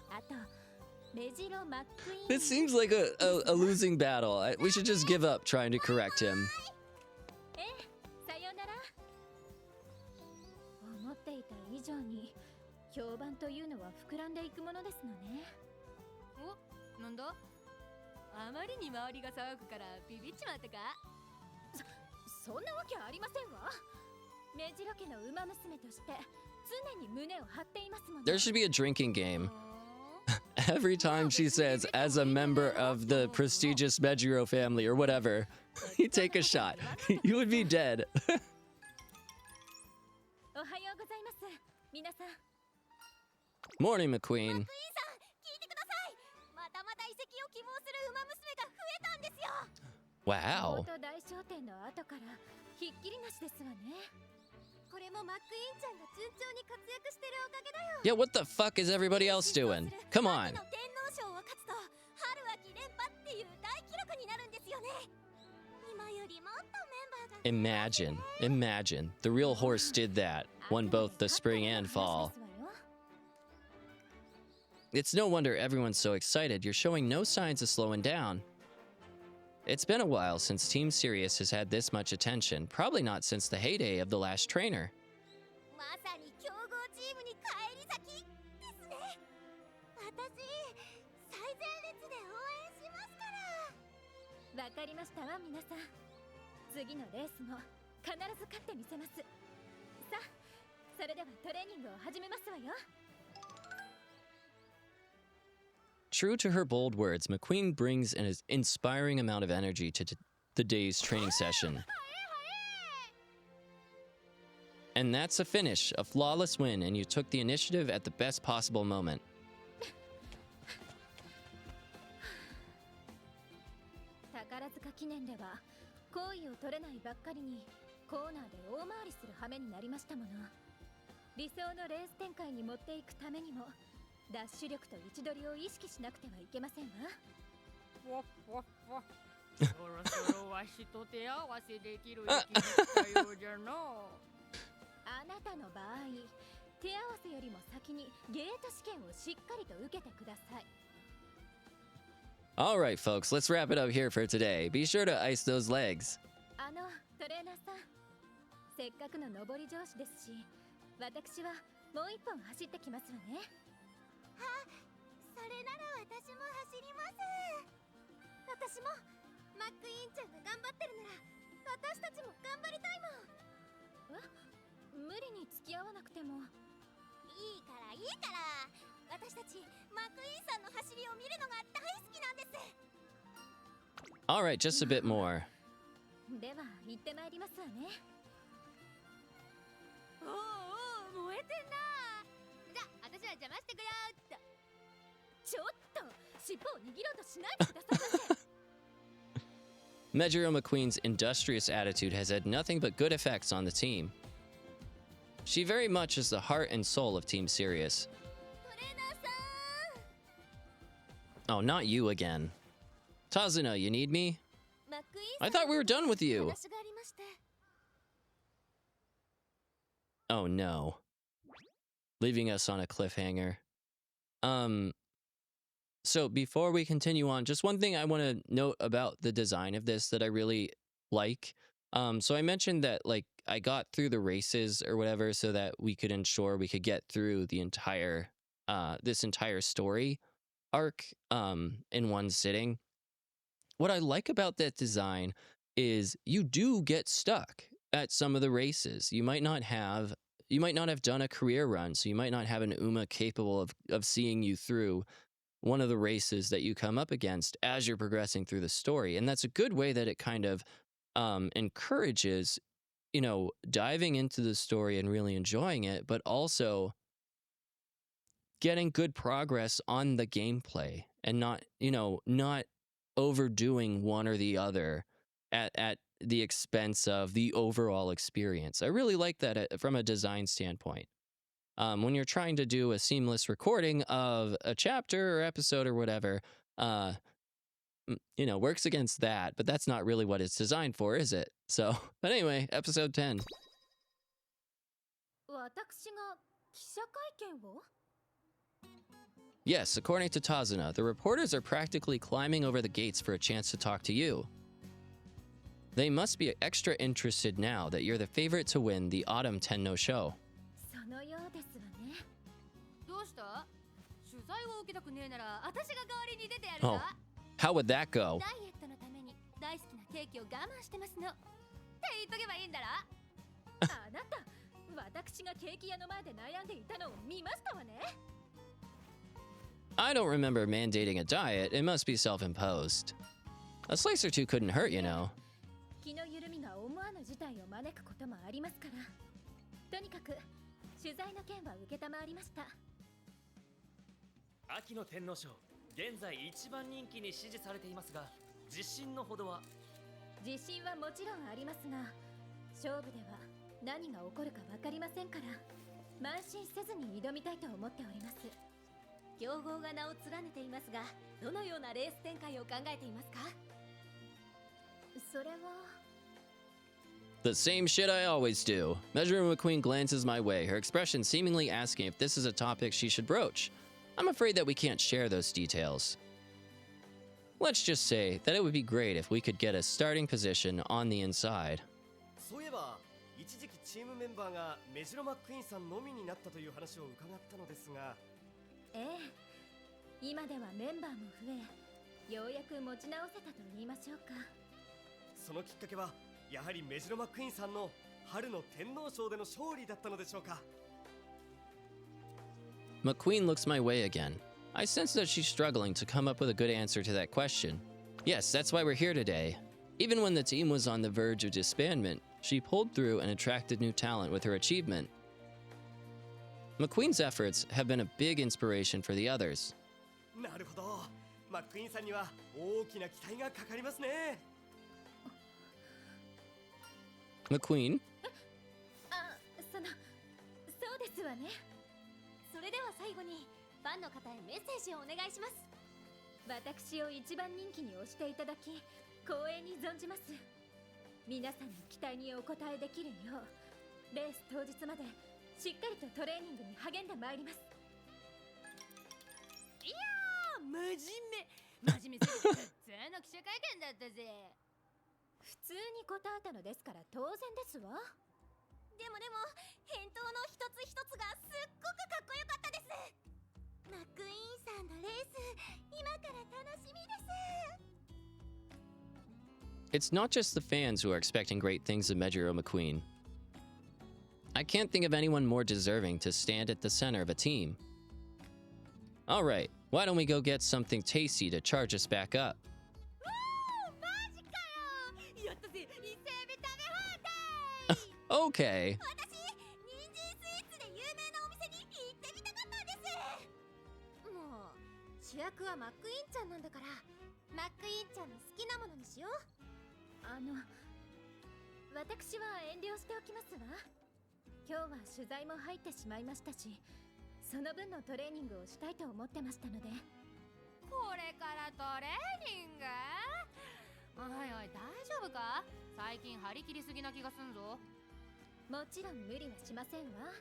あとメジロマックイーン。 It seems like a losing battle. We should just give up trying to correct him. ええ、さようなら。思っていた以上に評判というのは膨らんでいくものですのね。お、なんだ。あまりに周りが騒ぐからビビっちまったか。そんなわけありませんわ。メジロ家の馬娘として常に胸を張っていますもの。 There should be a drinking game. Every time she says, as a member of the prestigious Mejiro family or whatever, you take a shot. You would be dead. おはようございます。皆さん。 Morning, McQueen. クイーンさん、聞いてください。またまた移籍を希望する馬娘が増えたんですよ。 Wow. 京都大商店の後からひっきりなしですわね。これもマックイーンちゃんが順調に活躍してるおかげだよ。 Yeah, what the fuck is everybody else doing? Come on. 春の天皇賞を勝つと春秋連覇っていう大記録になるんですよね。今よりもっとメンバーが Imagine. The real horse did that. Won both the spring and fall. It's no wonder everyone's so excited. You're showing no signs of slowing down. It's been a while since Team Sirius has had this much attention. Probably not since the heyday of the last trainer. まさに強豪チームに返り咲きですね。私最前列で応援しますから。わかりましたわ、皆さん。次のレースも必ず勝ってみせます。さあ、それではトレーニングを始めますわよ。True to her bold words, McQueen brings an inspiring amount of energy to the day's training session. And that's a finish, a flawless win, and you took the initiative at the best possible moment. 宝塚記念では好意を取れないばっかりにコーナーで大回りする羽目になりましたもの。理想のレース展開に持っていくためにもダッシュ力と位置取りを意識しなくてはいけませんわ。そろそろわしと手合わせできる域に来たようじゃの。あなたの場合、手合わせよりも先にゲート試験をしっかりと受けてください。All right, folks, let's wrap it up here for today. Be sure to ice those legs. トレーナーさん、せっかくの上り調子ですし、私はもう一本走ってきますわね。それなら私も走ります。私もマックイーンちゃんが頑張ってるなら私たちも頑張りたいもん。無理に付き合わなくても。いいからいいから、私たちマックイーンさんの走りを見るのが大好きなんです。 All right, just a bit more. では行ってまいりますわね。おお、燃えてんな。じゃあ私は邪魔してくよーっと。ちょっと尻尾を握ろうとしないでくださいませ。Mejiro McQueen's industrious attitude has had nothing but good effects on the team. She very much is the heart and soul of Team Sirius. トレーナーさん。 Oh, not you again. Tazuna, you need me? マックイーン I さん thought we were done with you. 話がありまして。 Oh no. Leaving us on a cliffhanger. So before we continue on, just one thing I want to note about the design of this that I really like. So I mentioned that like I got through the races or whatever so that we could ensure we could get through the entire this entire story arc in one sitting. What I like about that design is you do get stuck at some of the races. You might not have done a career run, so you might not have an Uma capable of seeing you through one of the races that you come up against as you're progressing through the story. And that's a good way that it kind of encourages, you know, diving into the story and really enjoying it, but also getting good progress on the gameplay and not, you know, not overdoing one or the other at the expense of the overall experience. I really like that from a design standpoint. When you're trying to do a seamless recording of a chapter or episode or whatever, you know, works against that, but that's not really what it's designed for, is it? So, but anyway, episode 10. 私が記者会見を？ Yes, according to Tazuna, the reporters are practically climbing over the gates for a chance to talk to you. They must be extra interested now that you're the favorite to win the Autumn Tenno show. そのようですわね。どうした？取材を受けたくねえなら私が代わりに出てやる Oh, さ。 how would that go? ダイエットのために大好きなケーキを我慢してますの。って言っとけばいいんだろ。あなた、私がケーキ屋の前で悩んでいたのを見ましたわね。I don't remember mandating a diet. It must be self-imposed. A slice or two couldn't hurt, you know. 気の緩みが思わぬ事態を招くこともありますから。とにかく取材の件は受けたまわりました。秋の天皇賞、現在一番人気に支持されていますが、自信のほどは？自信はもちろんありますが、勝負では何が起こるか分かりませんから、慢心せずに挑みたいと思っております。強豪が名を連ねていますが、どのようなレース展開を考えていますか？それは。 The same shit I always do. Mejiro McQueen glances my way, her expression seemingly asking if this is a topic she should broach. I'm afraid that we can't share those details. Let's just say that it would be great if we could get a starting position on the inside. そういえば一時期チームメンバーがメジロマックイーンさんのみになったという話を伺ったのですが、ええ、今ではメンバーも増え、ようやく持ち直せたと言いましょうか。そのきっかけはやはりメジロマックイーンさんの春の天皇賞での勝利だったのでしょうか。 McQueen looks my way again. I sense that she's struggling to come up with a good answer to that question. Yes, that's why we're here today. Even when the team was on the verge of disbandment, she pulled through and attracted new talent with her achievement. McQueen's efforts have been a big inspiration for the others. なるほど。マックイーンさんには大きな期待がかかりますね。McQueen? そうですわね。それでは最後にファンの方へメッセージをお願いします。私を一番人気に推していただき光栄に存じます。皆さんの期待にお応えできるようレース当日までしっかりとトレーニングに励んでまいります。いやー、真面目すぎて普通の記者会見だったぜ。普通に答えたのですから当然ですわ。でも返答の一つ一つがすっごくかっこよかったです。マックイーンさんのレース今から楽しみです。 It's not just the fans who are expecting great things of Mejiro McQueen. I can't think of anyone more deserving to stand at the center of a team. Alright, why don't we go get something tasty to charge us back up? マジかよ。やったぜ、伊勢エビ食べ放題。Okay. 私、人参スイーツで有名なお店に行ってみたかったんです。もう主役はマックイーンちゃんなんだから、マックイーンちゃんの好きなものにしよう。私は遠慮しておきますわ。今日は取材も入ってしまいましたし、その分のトレーニングをしたいと思ってましたので。これからトレーニング？おいおい、大丈夫か？最近張り切りすぎな気がすんぞ。もちろん無理はしませんわ。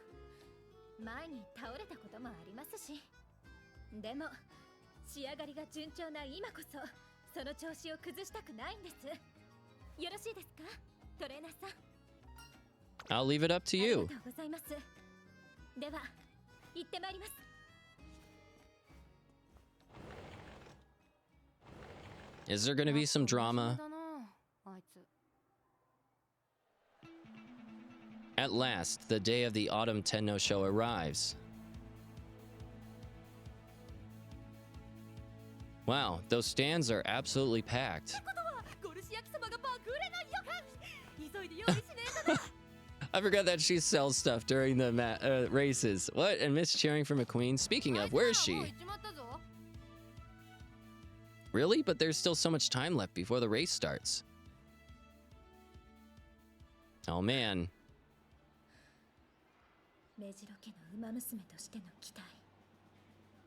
前に倒れたこともありますし。でも仕上がりが順調な今こそその調子を崩したくないんです。よろしいですか、トレーナーさん。 I'll leave it up to あり you. がとうございます。では行ってまいります。 Is there gonna be some drama? だな、あいつ。 At last, the day of the Autumn Tenno show arrives. Wow, those stands are absolutely packed. ゴルシ焼きそばが爆売れない予感。急いで用意しねえとな。 I forgot that she sells stuff during the races. What? And Miss cheering for McQueen? Speaking of, where is もう she? 行っちまったぞ。 Really? But there's still so much time left before the race starts. Oh man. 目白家の馬娘としての期待、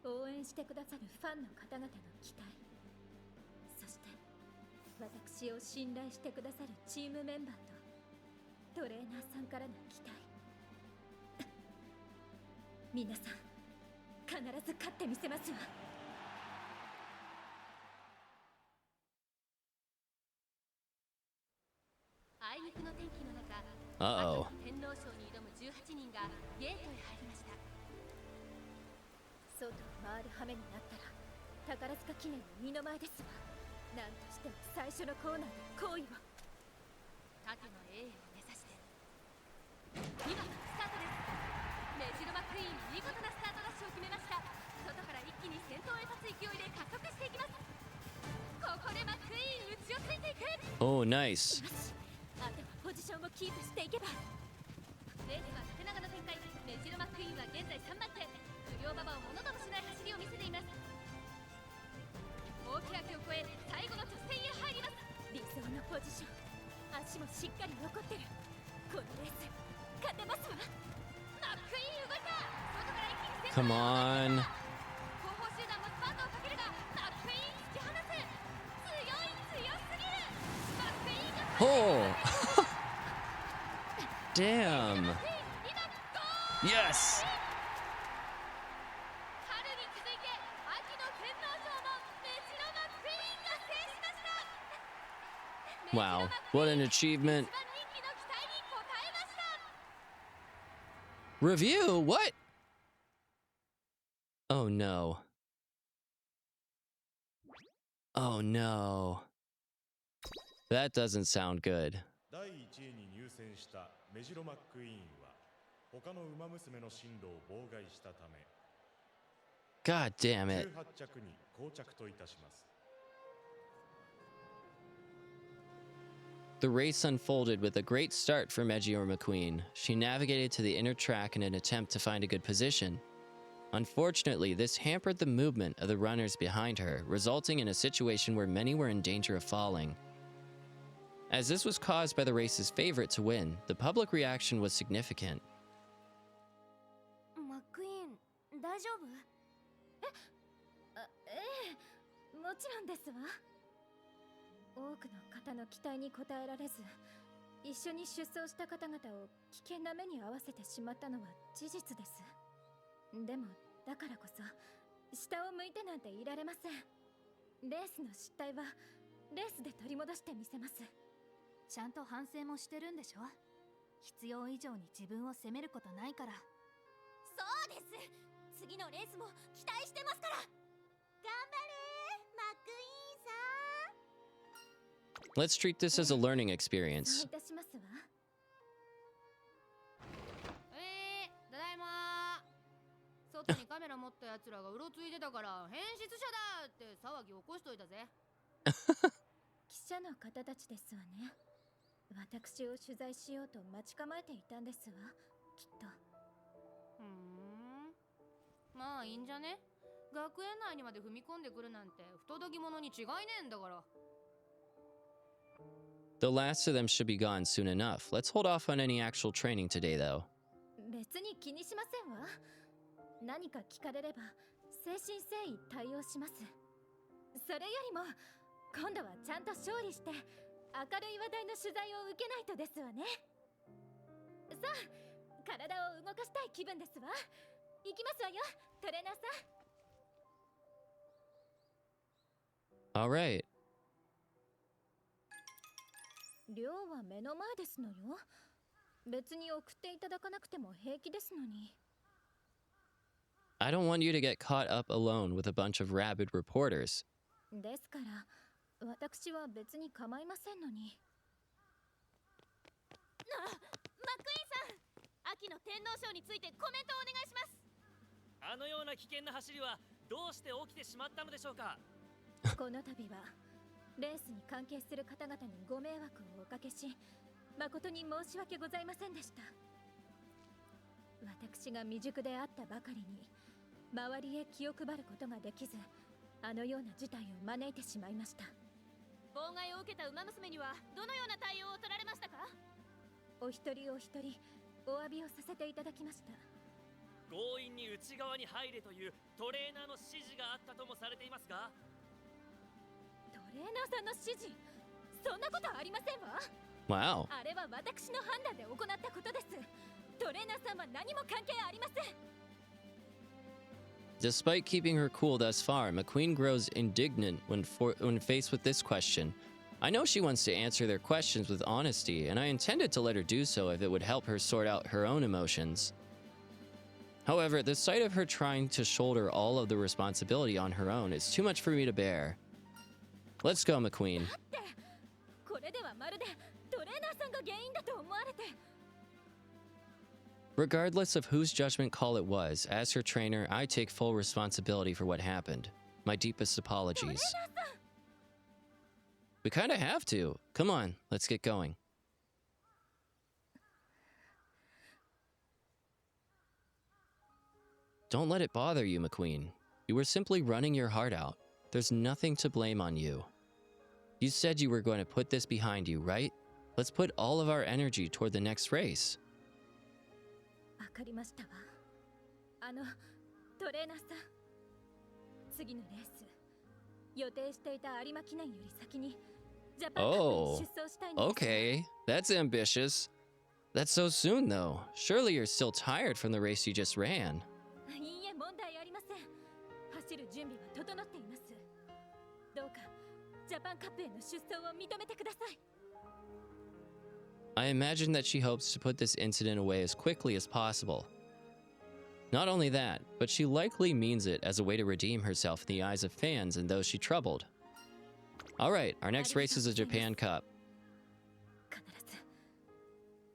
応援してくださるファンの方々の期待、そして私を信頼してくださるチームメンバーとトレーナーさんからの期待。皆さん必ず勝ってみせますわ。あいにくの天気の中、 Uh-oh. 天皇賞に挑む18人がゲートへ入りました。外を回る羽目になったら宝塚記念の二の前ですわ。何としても最初のコーナーで好位を。縦の A を目指して。今スタートです。メジロマクイーン見事なスタートダッシュを決めました。外から一気に先頭へ立つ勢いで加速していきます。ここでマクイーン打ちをついていく。 Oh, nice. よし、あとはポジションをキープしていけば。レースは縦長の展開。メジロマクイーンは現在3番手。不良馬場をものともしない走りを見せています。大きな木を越え最後の直線へ入ります。理想のポジション、足もしっかり残ってる。このレース勝てますわ。マックイーン動いた。外から一気に先頭 Come on. 後方集団もスパートをかけるがマックイーン突き放す。強すぎる。マックイーンが Oh. Damn. 今ゴール。 Yes. 春に続いて秋の天皇賞もメジロマックイーンが制しました。 Wow, what an achievement. 一番人気の期待に応えました。 Review? What? Oh no. Oh no. That doesn't sound good. 第1位に入選したメジロマックイーンは他の馬娘の進路を妨害したため God damn it. 18着に到着といたします。 The race unfolded with a great start for Mejiro McQueen. She navigated to the inner track in an attempt to find a good position. Unfortunately, this hampered the movement of the runners behind her, resulting in a situation where many were in danger of falling. As this was caused by the race's favorite to win, the public reaction was significant. マックイーン大丈夫？ええ、もちろんですわ。多くの方の期待に応えられず、一緒に出走した方々を危険な目に遭わせてしまったのは事実です。でもだからこそ下を向いてなんていられません。レースの失態はレースで取り戻してみせます。ちゃんと反省もしてるんでしょ。必要以上に自分を責めることないから。そうです。次のレースも期待してますから。頑張れマックイーンさん。 Let's treat this as a learning そう experience. いたしますわ。ただいまー。外にカメラ持ったやつらがうろついてたから変質者だって騒ぎ起こしといたぜ。記者の方たちですわね。私を取材しようと待ち構えていたんですわ、きっと。まあいいんじゃね。学園内にまで踏み込んでくるなんて不届き者に違いねえんだから。 The last of them should be gone soon enough. Let's hold off on any actual training today, though. 別に気にしませんわ。何か聞かれれば誠心誠意対応します。それよりも今度はちゃんと勝利して明るい話題の取材を受けないとですわね。さあ、体を動かしたい気分ですわ。行きますわよ、トレーナーさん。 All right. 寮は目の前ですのよ。別に送っていただかなくても平気ですのに。 I don't want you to get caught up alone with a bunch of rabid reporters. ですから私は別に構いませんのに。マックイーンさん、秋の天皇賞についてコメントをお願いします。あのような危険な走りはどうして起きてしまったのでしょうか。この度はレースに関係する方々にご迷惑をおかけし、誠に申し訳ございませんでした。私が未熟であったばかりに周りへ気を配ることができず、あのような事態を招いてしまいました。妨害を受けたウマ娘にはどのような対応を取られましたか？お一人お一人お詫びをさせていただきました。強引に内側に入れというトレーナーの指示があったともされていますが。 トレーナーさんの指示、そんなことありませんわ。 Wow. あれは私の判断で行ったことです。トレーナーさんは何も関係ありません。 Despite keeping her cool thus far, McQueen grows indignant when faced with this question. I know she wants to answer their questions with honesty, and I intended to let her do so if it would help her sort out her own emotions. However, the sight of her trying to shoulder all of the responsibility on her own is too much for me to bear. Let's go, McQueen. これではまるでトレーナーさんが原因だと思われて。 Regardless of whose judgment call it was, as her trainer, I take full responsibility for what happened. My deepest apologies. We kinda have to. Come on, let's get going. Don't let it bother you, McQueen. You were simply running your heart out. There's nothing to blame on you. You said you were going to put this behind you, right? Let's put all of our energy toward the next race. わかりましたわ。トレーナーさん、次のレース予定していた有馬記念より先にジャパンカップに出走したいんです。 Okay, that's ambitious. That's so soon, though. Surely you're still tired from the race you just ran. いいえ、問題ありません。走る準備は整っています。どうかジャパンカップへの出走を認めてください。 I imagine that she hopes to put this incident away as quickly as possible. Not only that, but she likely means it as a way to redeem herself in the eyes of fans and those she troubled. Alright, our next race is a Japan Cup.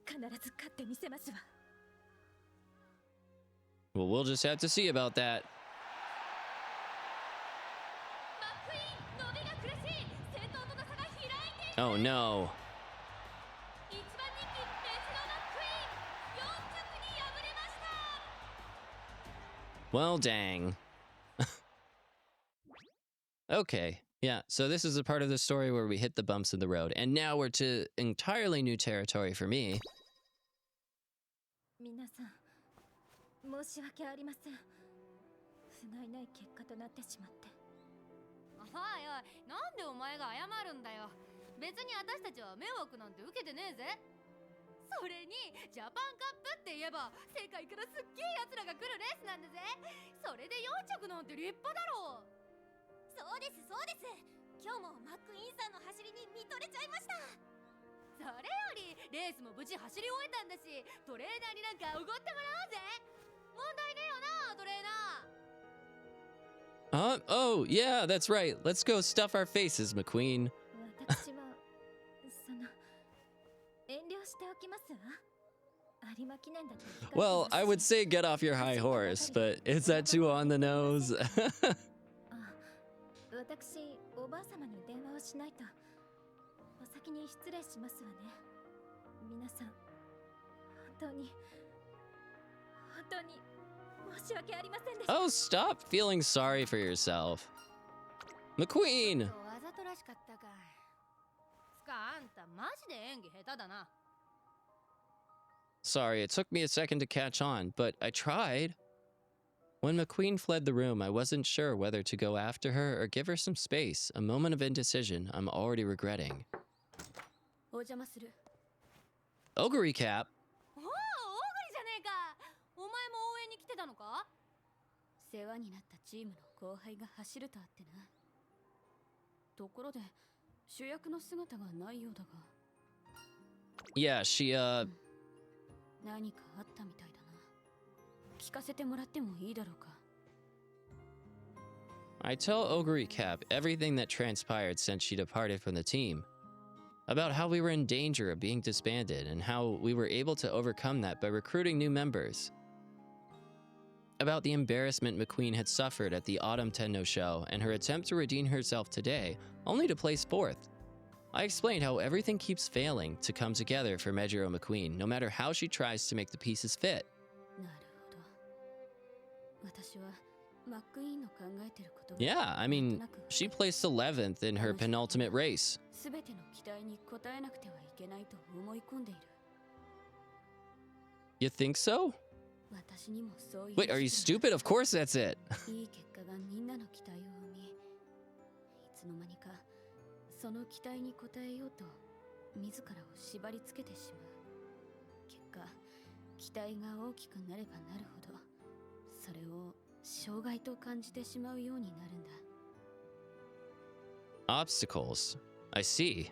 必ず勝ってみせますわ。 Well, we'll just have to see about that. Oh no. 一番人気メジロマックイーン4着に敗れました。 Well, dang. Okay, yeah, so this is a part of the story where we hit the bumps in the road, and now we're to entirely new territory for me. 皆さん申し訳ありません。不甲斐ない結果となってしまって。おいおい、なんでお前が謝るんだよ。別に私たちは迷惑なんて受けてねえぜ。それにジャパンカップって言えば世界からすっげえ奴らが来るレースなんだぜ。それで4着なんて立派だろう。そうですそうです。今日もマックイーンさんの走りに見とれちゃいました。それよりレースも無事走り終えたんだし、トレーナーになんかおごってもらおうぜ。問題ねえよな、トレーナー。Oh, yeah, that's right. Let's go stuff our faces, McQueen. 私はその遠慮しておきますわ。有馬記念だと控えてますし。 Well, I would say get off your high horse, but is that too on the nose? 私、おばあ様に電話をしないと。お先に失礼しますわね。皆さん、本当に申し訳ありませんでした。 Oh, stop feeling sorry for yourself. McQueen! わざとらしかったか。つかあんたマジで演技下手だな。 Sorry, it took me a second to catch on, but I tried. When McQueen fled the room, I wasn't sure whether to go after her or give her some space, a moment of indecision I'm already regretting. お邪魔する。 Ogre recap. おお、オーグリじゃねえか。お前も応援に来てたのか。世話になったチームの後輩が走るとあってな。ところで主役の姿がないようだが。 Yeah, she, 何かあったみたいだな。聞かせてもらってもいいだろうか。 I tell Ogre Recap everything that transpired since she departed from the team. About how we were in danger of being disbanded and how we were able to overcome that by recruiting new members. About the embarrassment McQueen had suffered at the Autumn Tenno show and her attempt to redeem herself today, only to place fourth. I explained how everything keeps failing to come together for Mejiro McQueen, no matter how she tries to make the pieces fit. なるほど。私はマックイーンの考えてることが Yeah, I mean, she placed 11th in her penultimate race. すべての期待に応えなくてはいけないと思い込んでいる。 You think so? 私にもそういう Wait, are you stupid? Of course that's it. いい結果がみんなの期待を生み、いつの間にかその期待に応えようと自らを縛り付けてしまう。結果、期待が大きくなればなるほど、それを障害と感じてしまうようになるんだ。 Obstacles. I see.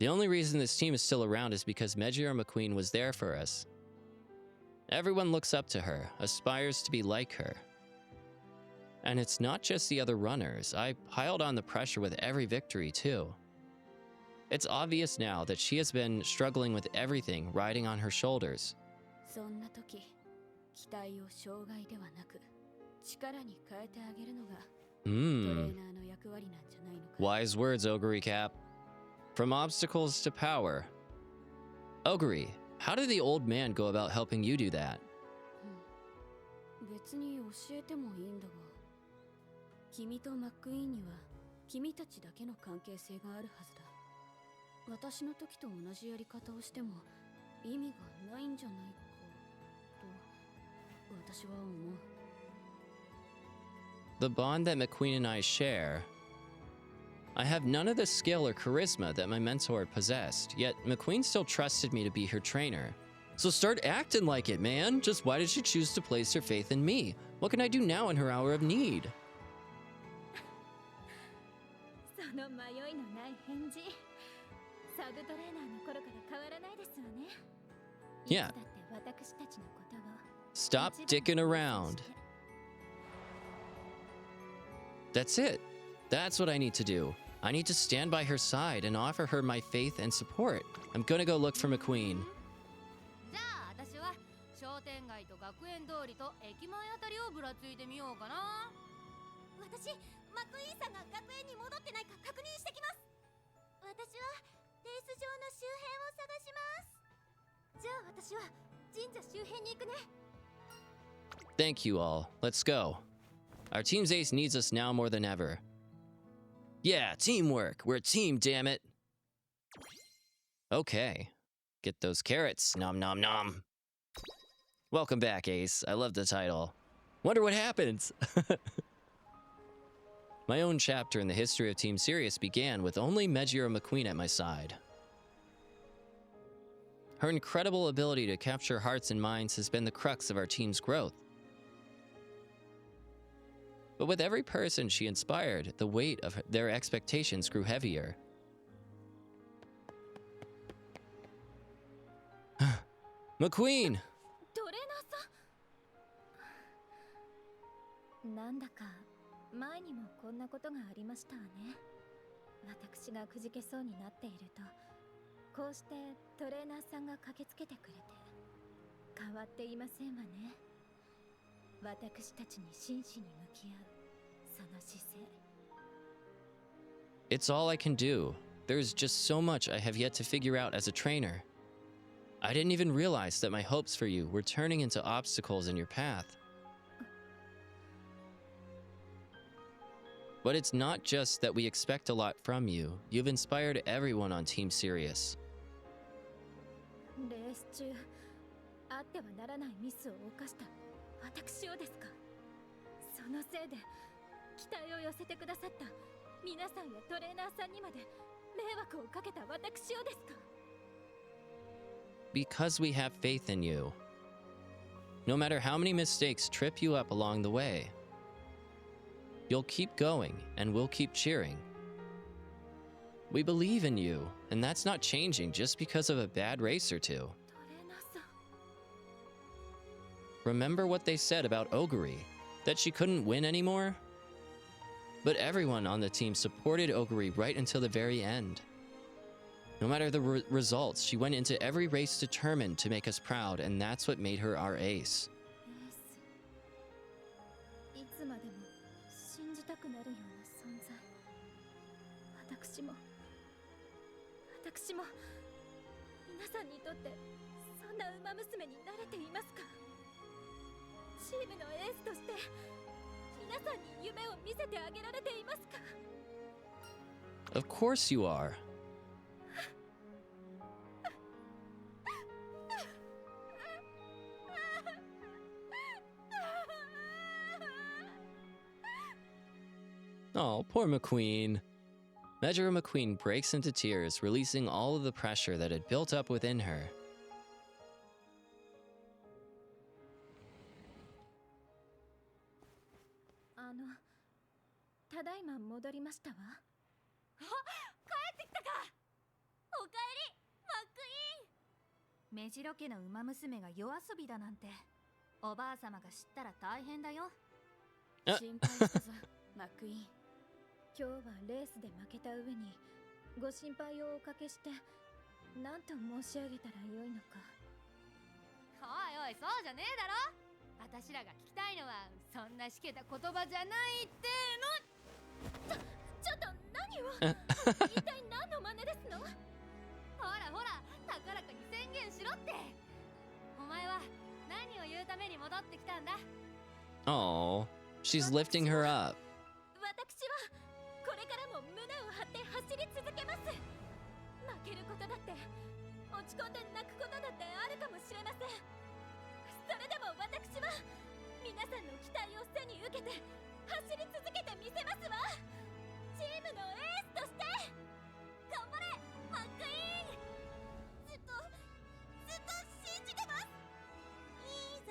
The only reason this team is still around is because Mejiro McQueen was there for us. Everyone looks up to her, aspires to be like her. And it's not just the other runners. I piled on the pressure with every victory, too. It's obvious now that she has been struggling with everything riding on her shoulders. そんな時、期待を障害ではなく力に変えてあげるのがトレーナーの役割なんじゃないのか。 Wise words, Ogre Recap. From obstacles to power. Ogre, how did the old man go about helping you do that? 別に教えてもいいんだが、君とマックイーンには君たちだけの関係性があるはずだ。私の時と同じやり方をしても意味がないんじゃないかと私は思う。 The bond that McQueen and I share. I have none of the skill or charisma that my mentor possessed, yet McQueen still trusted me to be her trainer. So start acting like it, man. Just why did she choose to place her faith in me? What can I do now in her hour of need? その迷いのない返事、サブトレーナーの頃から変わらないですわね。 Yeah. いつだって私たちのことを Stop dicking around. That's it. That's what I need to do. I need to stand by her side and offer her my faith and support. I'm gonna go look for McQueen. じゃあ私は商店街と学園通りと駅前あたりをぶらついてみようかな。私、マックイーンさんが学園に戻ってないか確認してきます。私は私は神社周辺に行くね。 Thank you all. Let's go. Our team's ace needs us now more than ever. Yeah, teamwork. We're a team, damn it. Okay. Get those carrots. Nom nom nom. Welcome back, Ace. I love the title. Wonder what happens. My own chapter in the history of Team Sirius began with only Mejiro McQueen at my side. Her incredible ability to capture hearts and minds has been the crux of our team's growth. But with every person she inspired, the weight of their expectations grew heavier. McQueen! トレーナーさん。なんだか前にもこんなことがありましたわね。私がくじけそうになっていると、こうしてトレーナーさんが駆けつけてくれて、変わっていませんわね。私たちに真摯に向き合うその姿勢。It's all I can do. There's just so much I have yet to figure out as a trainer. I didn't even realize that my hopes for you were turning into obstacles in your path. But it's not just that we expect a lot from you. You've inspired everyone on Team Sirius. レース中、あってはならないミスを犯した私をですか。そのせいで期待を寄せてくださった皆さんやトレーナーさんにまで迷惑をかけた私をですか。Because we have faith in you. No matter how many mistakes trip you up along the way, you'll keep going and we'll keep cheering. We believe in you, and that's not changing just because of a bad race or two. トレーナーさん。 Remember what they said about Oguri, that she couldn't win anymore? But everyone on the team supported Oguri right until the very end. No matter the results, she went into every race determined to make us proud, and that's what made her our ace. いつまでも信じたくなるような存在。私も皆さんにとってそんな馬娘になれていますか。チームのエースとして皆さんに夢を見せてあげられていますか。 Of course you are. Oh, poor McQueen. Mejiro McQueen breaks into tears, releasing all of the pressure that had built up within her. ただいま戻りましたわ。あ、帰ってきたか。おかえり、マックイーン。目白家の馬娘が夜遊びだなんて、おばあ様が知ったら大変だよ。心配したぞ、マックイーン。今日はレースで負けた上にご心配をおかけして何と申し上げたらよいのか。おいおい、そうじゃねえだろ。私らが聞きたいのはそんなしけた言葉じゃないっての。ちょっと何を一体何の真似ですの。ほらほら、高らかに宣言しろって。お前は何を言うために戻ってきたんだ。 Oh, she's lifting her up. 私はこれからも胸を張って走り続けます。負けることだって落ち込んで泣くことだってあるかもしれません。それでも私は皆さんの期待を背に受けて走り続けてみせますわ。チームのエースとして頑張れ、マックイーン。ずっと信じてます。いいぞ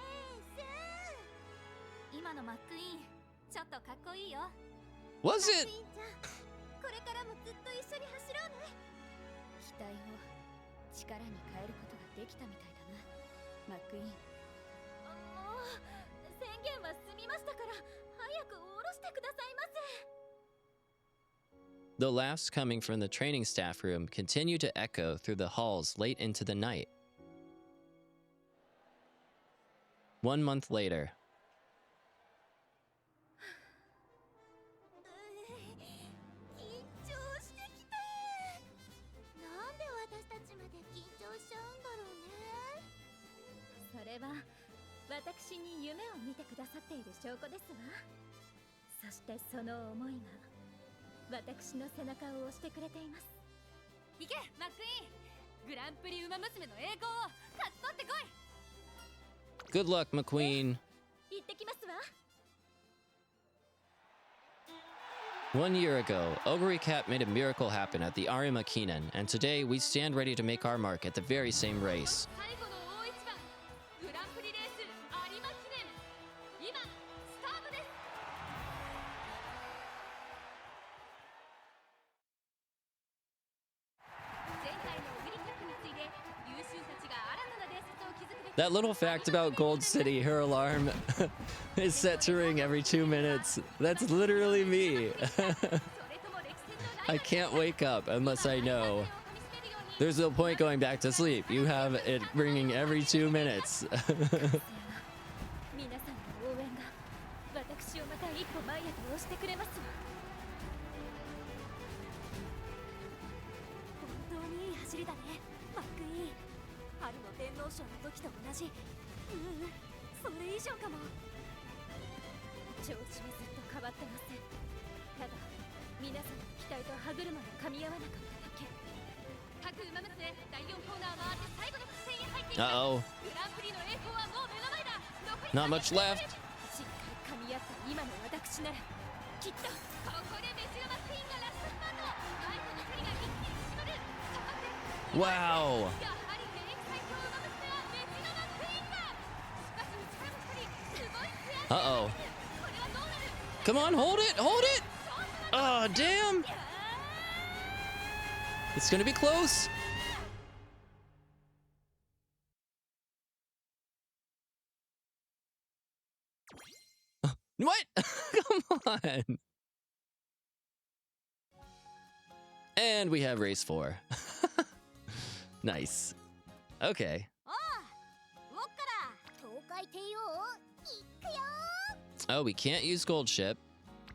エース。今のマックイーンちょっとかっこいいよ。 Was it? これからもずっと一緒に走ろうね。期待を力に変えることができたみたいだな、マックイーン。もう宣言は済みましたから早く下ろしてくださいませ。 The laughs coming from the training staff room continue to echo through the halls late into the night. 1 month later. 緊張してきた。なんで私たちまで緊張しちゃうんだろうね。心に夢を見てくださっている証拠ですわ。そしてその思いが私の背中を押してくれています。行けマックイーン、グランプリウマ娘の栄光を勝ち取ってこい。 Good luck, McQueen. 行ってきますわ。 1 year ago, Ogre Cat made a miracle happen at the Arima Kinen, and today we stand ready to make our mark at the very same race. 最後の大一番、グランプリレース有馬記念、今スタートです。 That little fact about Gold City, her alarm is set to ring every 2 minutes. That's literally me. I can't wake up unless I know. There's no point going back to sleep. You have it ringing every 2 minutes. 皆さんの応援が私をまた一歩前へと押してくれますわ。本当にいい走りだね、マックイーン。春の天皇賞の時と同じ。それ以上かも。調子はずっと変わってません。ただ皆さんの期待と歯車が噛み合わなかっただけ。各馬娘第4コーナー回って最後の直線に入っていた。 Uh-oh. グランプリの栄光はもう目の前だ。残り Not much left. しっかり噛み合った今の私ならきっと。ここでメジロマクイーンがラストスパート。前との距離が一気に縮まる。かかって Wow. やはり現役最強馬娘はメジロマクイーンだ。しかし内からも光すごい悔しさ。 Uh-oh. これはどうなる。 Come on, hold it, hold it. Oh, damn. It's gonna be close. What? Come on. And we have race 4. Nice. Okay. ウォッカラ東海帝王行くよ。 Oh, we can't use Gold Ship.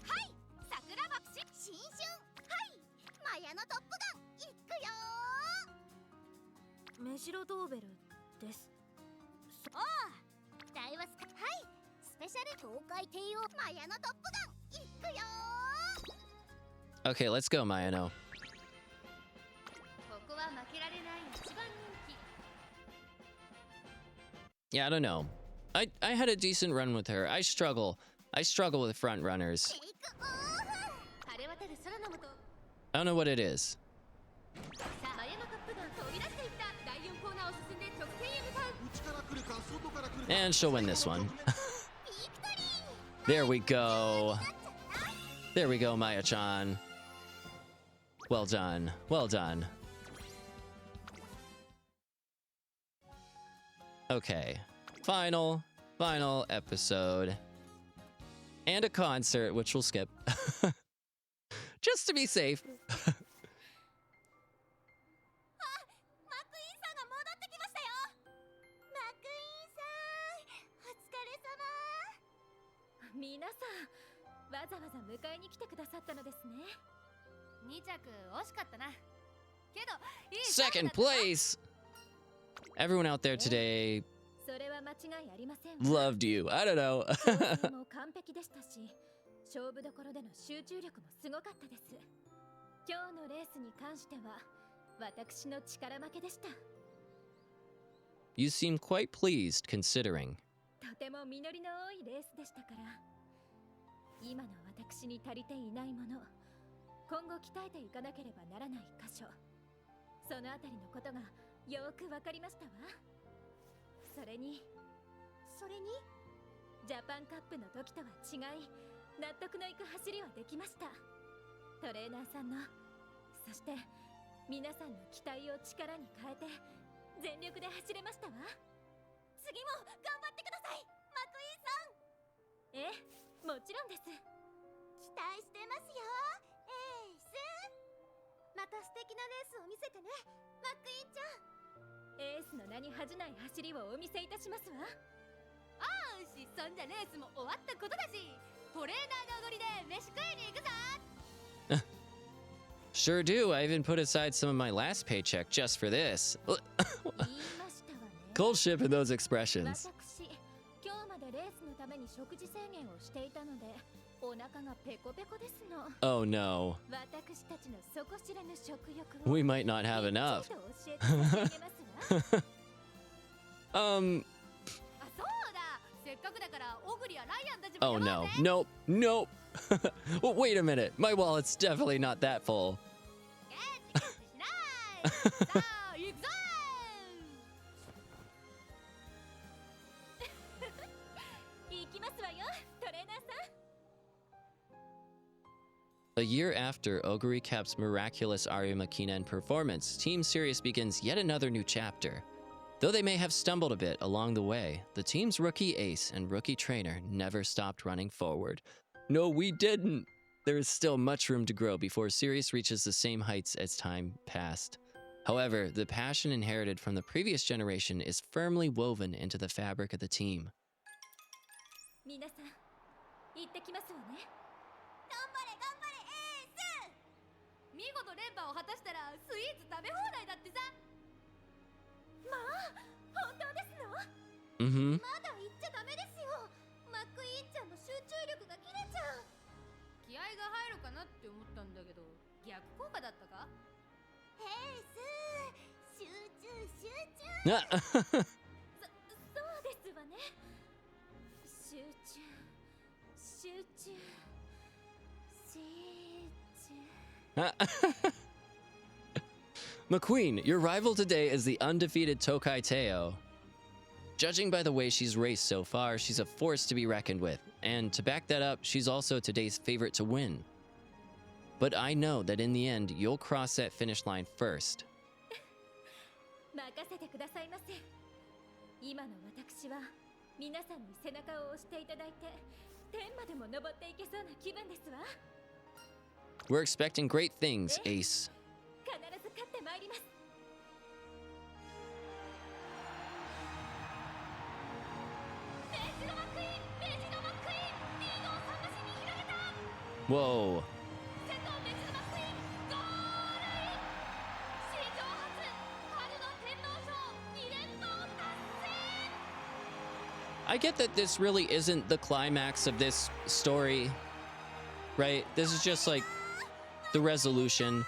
はい桜爆死新春。はいマヤのトップガン行くよ。メジロドーベルです。おう期待ははいスペシャル東海帝王マヤのトップガン行くよ。 Okay, let's go, Mayano. ここは負けられない一番人気。 Yeah, I don't know. I had a decent run with her. I struggle with front runners. テイクオフ。晴れ渡る空の下。 I don't know what it is. さあマヤのトップが飛び出していった。第4コーナーを進んで直線へ向かう。 And she'll win this one. There we go. There we go, Maya-chan. Well done. Well done. Okay. Final episode. And a concert, which we'll skip. Just to be safe. マックイーンさんが戻ってきましたよ。マックイーンさんお疲れ様。皆さんわざわざ迎えに来てくださったのですね。2着惜しかったな。けどいい Second place! Everyone out there today それは間違いありません。 loved you. I don't know. 調整も完璧でしたし、勝負どころでの集中力もすごかったです。今日のレースに関しては私の力負けでした。 You seem quite pleased considering. とても実りの多いレースでしたから、今の私に足りていないもの、今後鍛えていかなければならない箇所、そのあたりのことがよくわかりましたわ。それにジャパンカップの時とは違い、納得のいく走りはできました。トレーナーさんの、そして皆さんの期待を力に変えて全力で走れましたわ。次も頑張ってください、マクイーンさん。ええ、もちろんです。期待してますよ、エース。また素敵なレースを見せてね、マックイーンちゃん。エースの名に恥じない走りをお見せいたしますわ。よし、そんじゃレースも終わったことだし、トレーナーのおごりで飯食いに行くぞ。 Sure do. I even put aside some of my last paycheck just for this. 言いましたわね。 Gold ship and those expressions. 私、今日までレ食事制限をしていたのでお腹がペコペコですの。 Oh no. 私たちの底知れぬ食欲を We might not have enough. きちんと教えて差し上げますわ。 あ、そうだ。せっかくだからオグリやライアンたちも Oh 呼ぼう no. ぜ。 Nope. Nope. Well, wait a minute. My wallet's definitely not that full. ケチケチしない。さあ、行くぞ。行きますわよ、トレーナーさん。 A year after Oguri Cap's miraculous Arimakinen performance, Team Sirius begins yet another new chapter. Though they may have stumbled a bit along the way, the team's rookie ace and rookie trainer never stopped running forward. No, we didn't! There is still much room to grow before Sirius reaches the same heights as time passed. However, the passion inherited from the previous generation is firmly woven into the fabric of the team. 皆さん、行ってきますわね。頑張れ頑張れエース。見事連覇を果たしたらスイーツ食べ放題だってさ。まあ、本当ですの？ Mm-hmm. まだ行っちゃダメですよ。マックイーンちゃんの集中力が切れちゃう。気合が入るかなって思ったんだけど、逆効果だったか？エース、集中集中。 そうですわね。集中集中集中。 McQueen, your rival today is the undefeated Tokai Teo. Judging by the way she's raced so far, she's a force to be reckoned with, and to back that up, she's also today's favorite to win. But I know that in the end, you'll cross that finish line first. 任せてくださいませ。今の私は皆さんに背中を押していただいて天までも登っていけそうな気分ですわ。 We're expecting great things, Ace. 必ず勝ってまいります。メジロマクイーン、メジロマクイーン、リードを桟橋に広げた。 Whoa. 先頭メジロマクイーン、ゴールイン。史上初、春の天皇賞2連覇を達成。 I get that this really isn't the climax of this story, right? This is just like the resolution.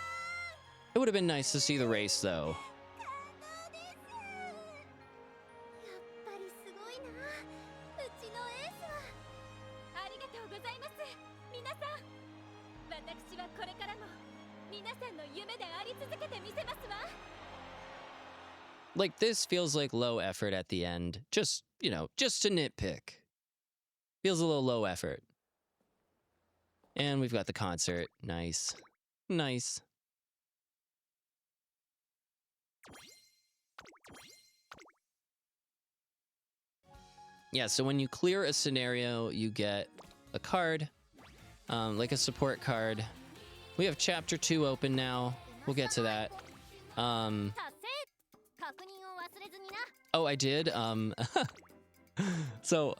It would have been nice to see the race, though. やっぱりすごいな、うちのエースは。ありがとうございます、皆さん。私はこれからも皆さんの夢であり続けてみせますわ。 Like, this feels like low effort at the end. Just, you know, just to nitpick. Feels a little low effort. And we've got the concert. Nice. Nice. Yeah, so when you clear a scenario, you get a card, like a support card. We have Chapter 2 open now. We'll get to that. 達成。確認を忘れずにな。 Oh, I did? So,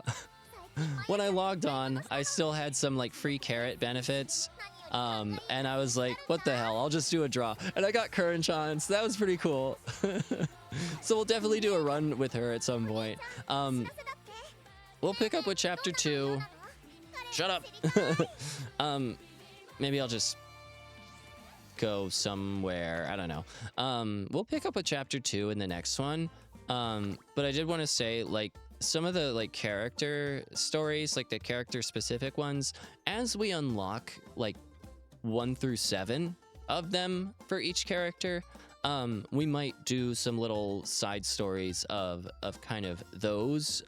when I logged on, I still had some, like, free carrot benefits. And I was like, what the hell? I'll just do a draw. And I got Curran-chan, so that was pretty cool. So we'll definitely do a run with her at some point. We'll pick up with Chapter 2. Shut up! Maybe I'll just go somewhere. I don't know. We'll pick up with Chapter 2 in the next one. But I did want to say, like, some of the, like, character stories, like the character specific ones, as we unlock, like, 1 through 7 of them for each character, we might do some little side stories of kind of those,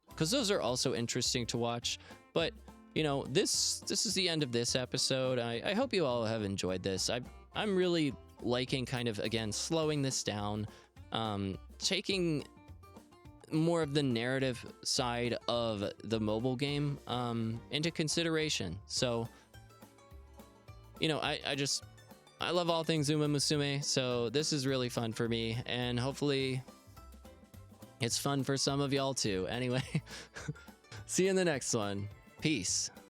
because those are also interesting to watch. But, you know, this is the end of this episode. I hope you all have enjoyed this. I'm really liking kind of, again, slowing this down, taking more of the narrative side of the mobile game into consideration. So, you know, I love all things Umamusume, so this is really fun for me, and hopefully it's fun for some of y'all too. Anyway, see you in the next one. Peace.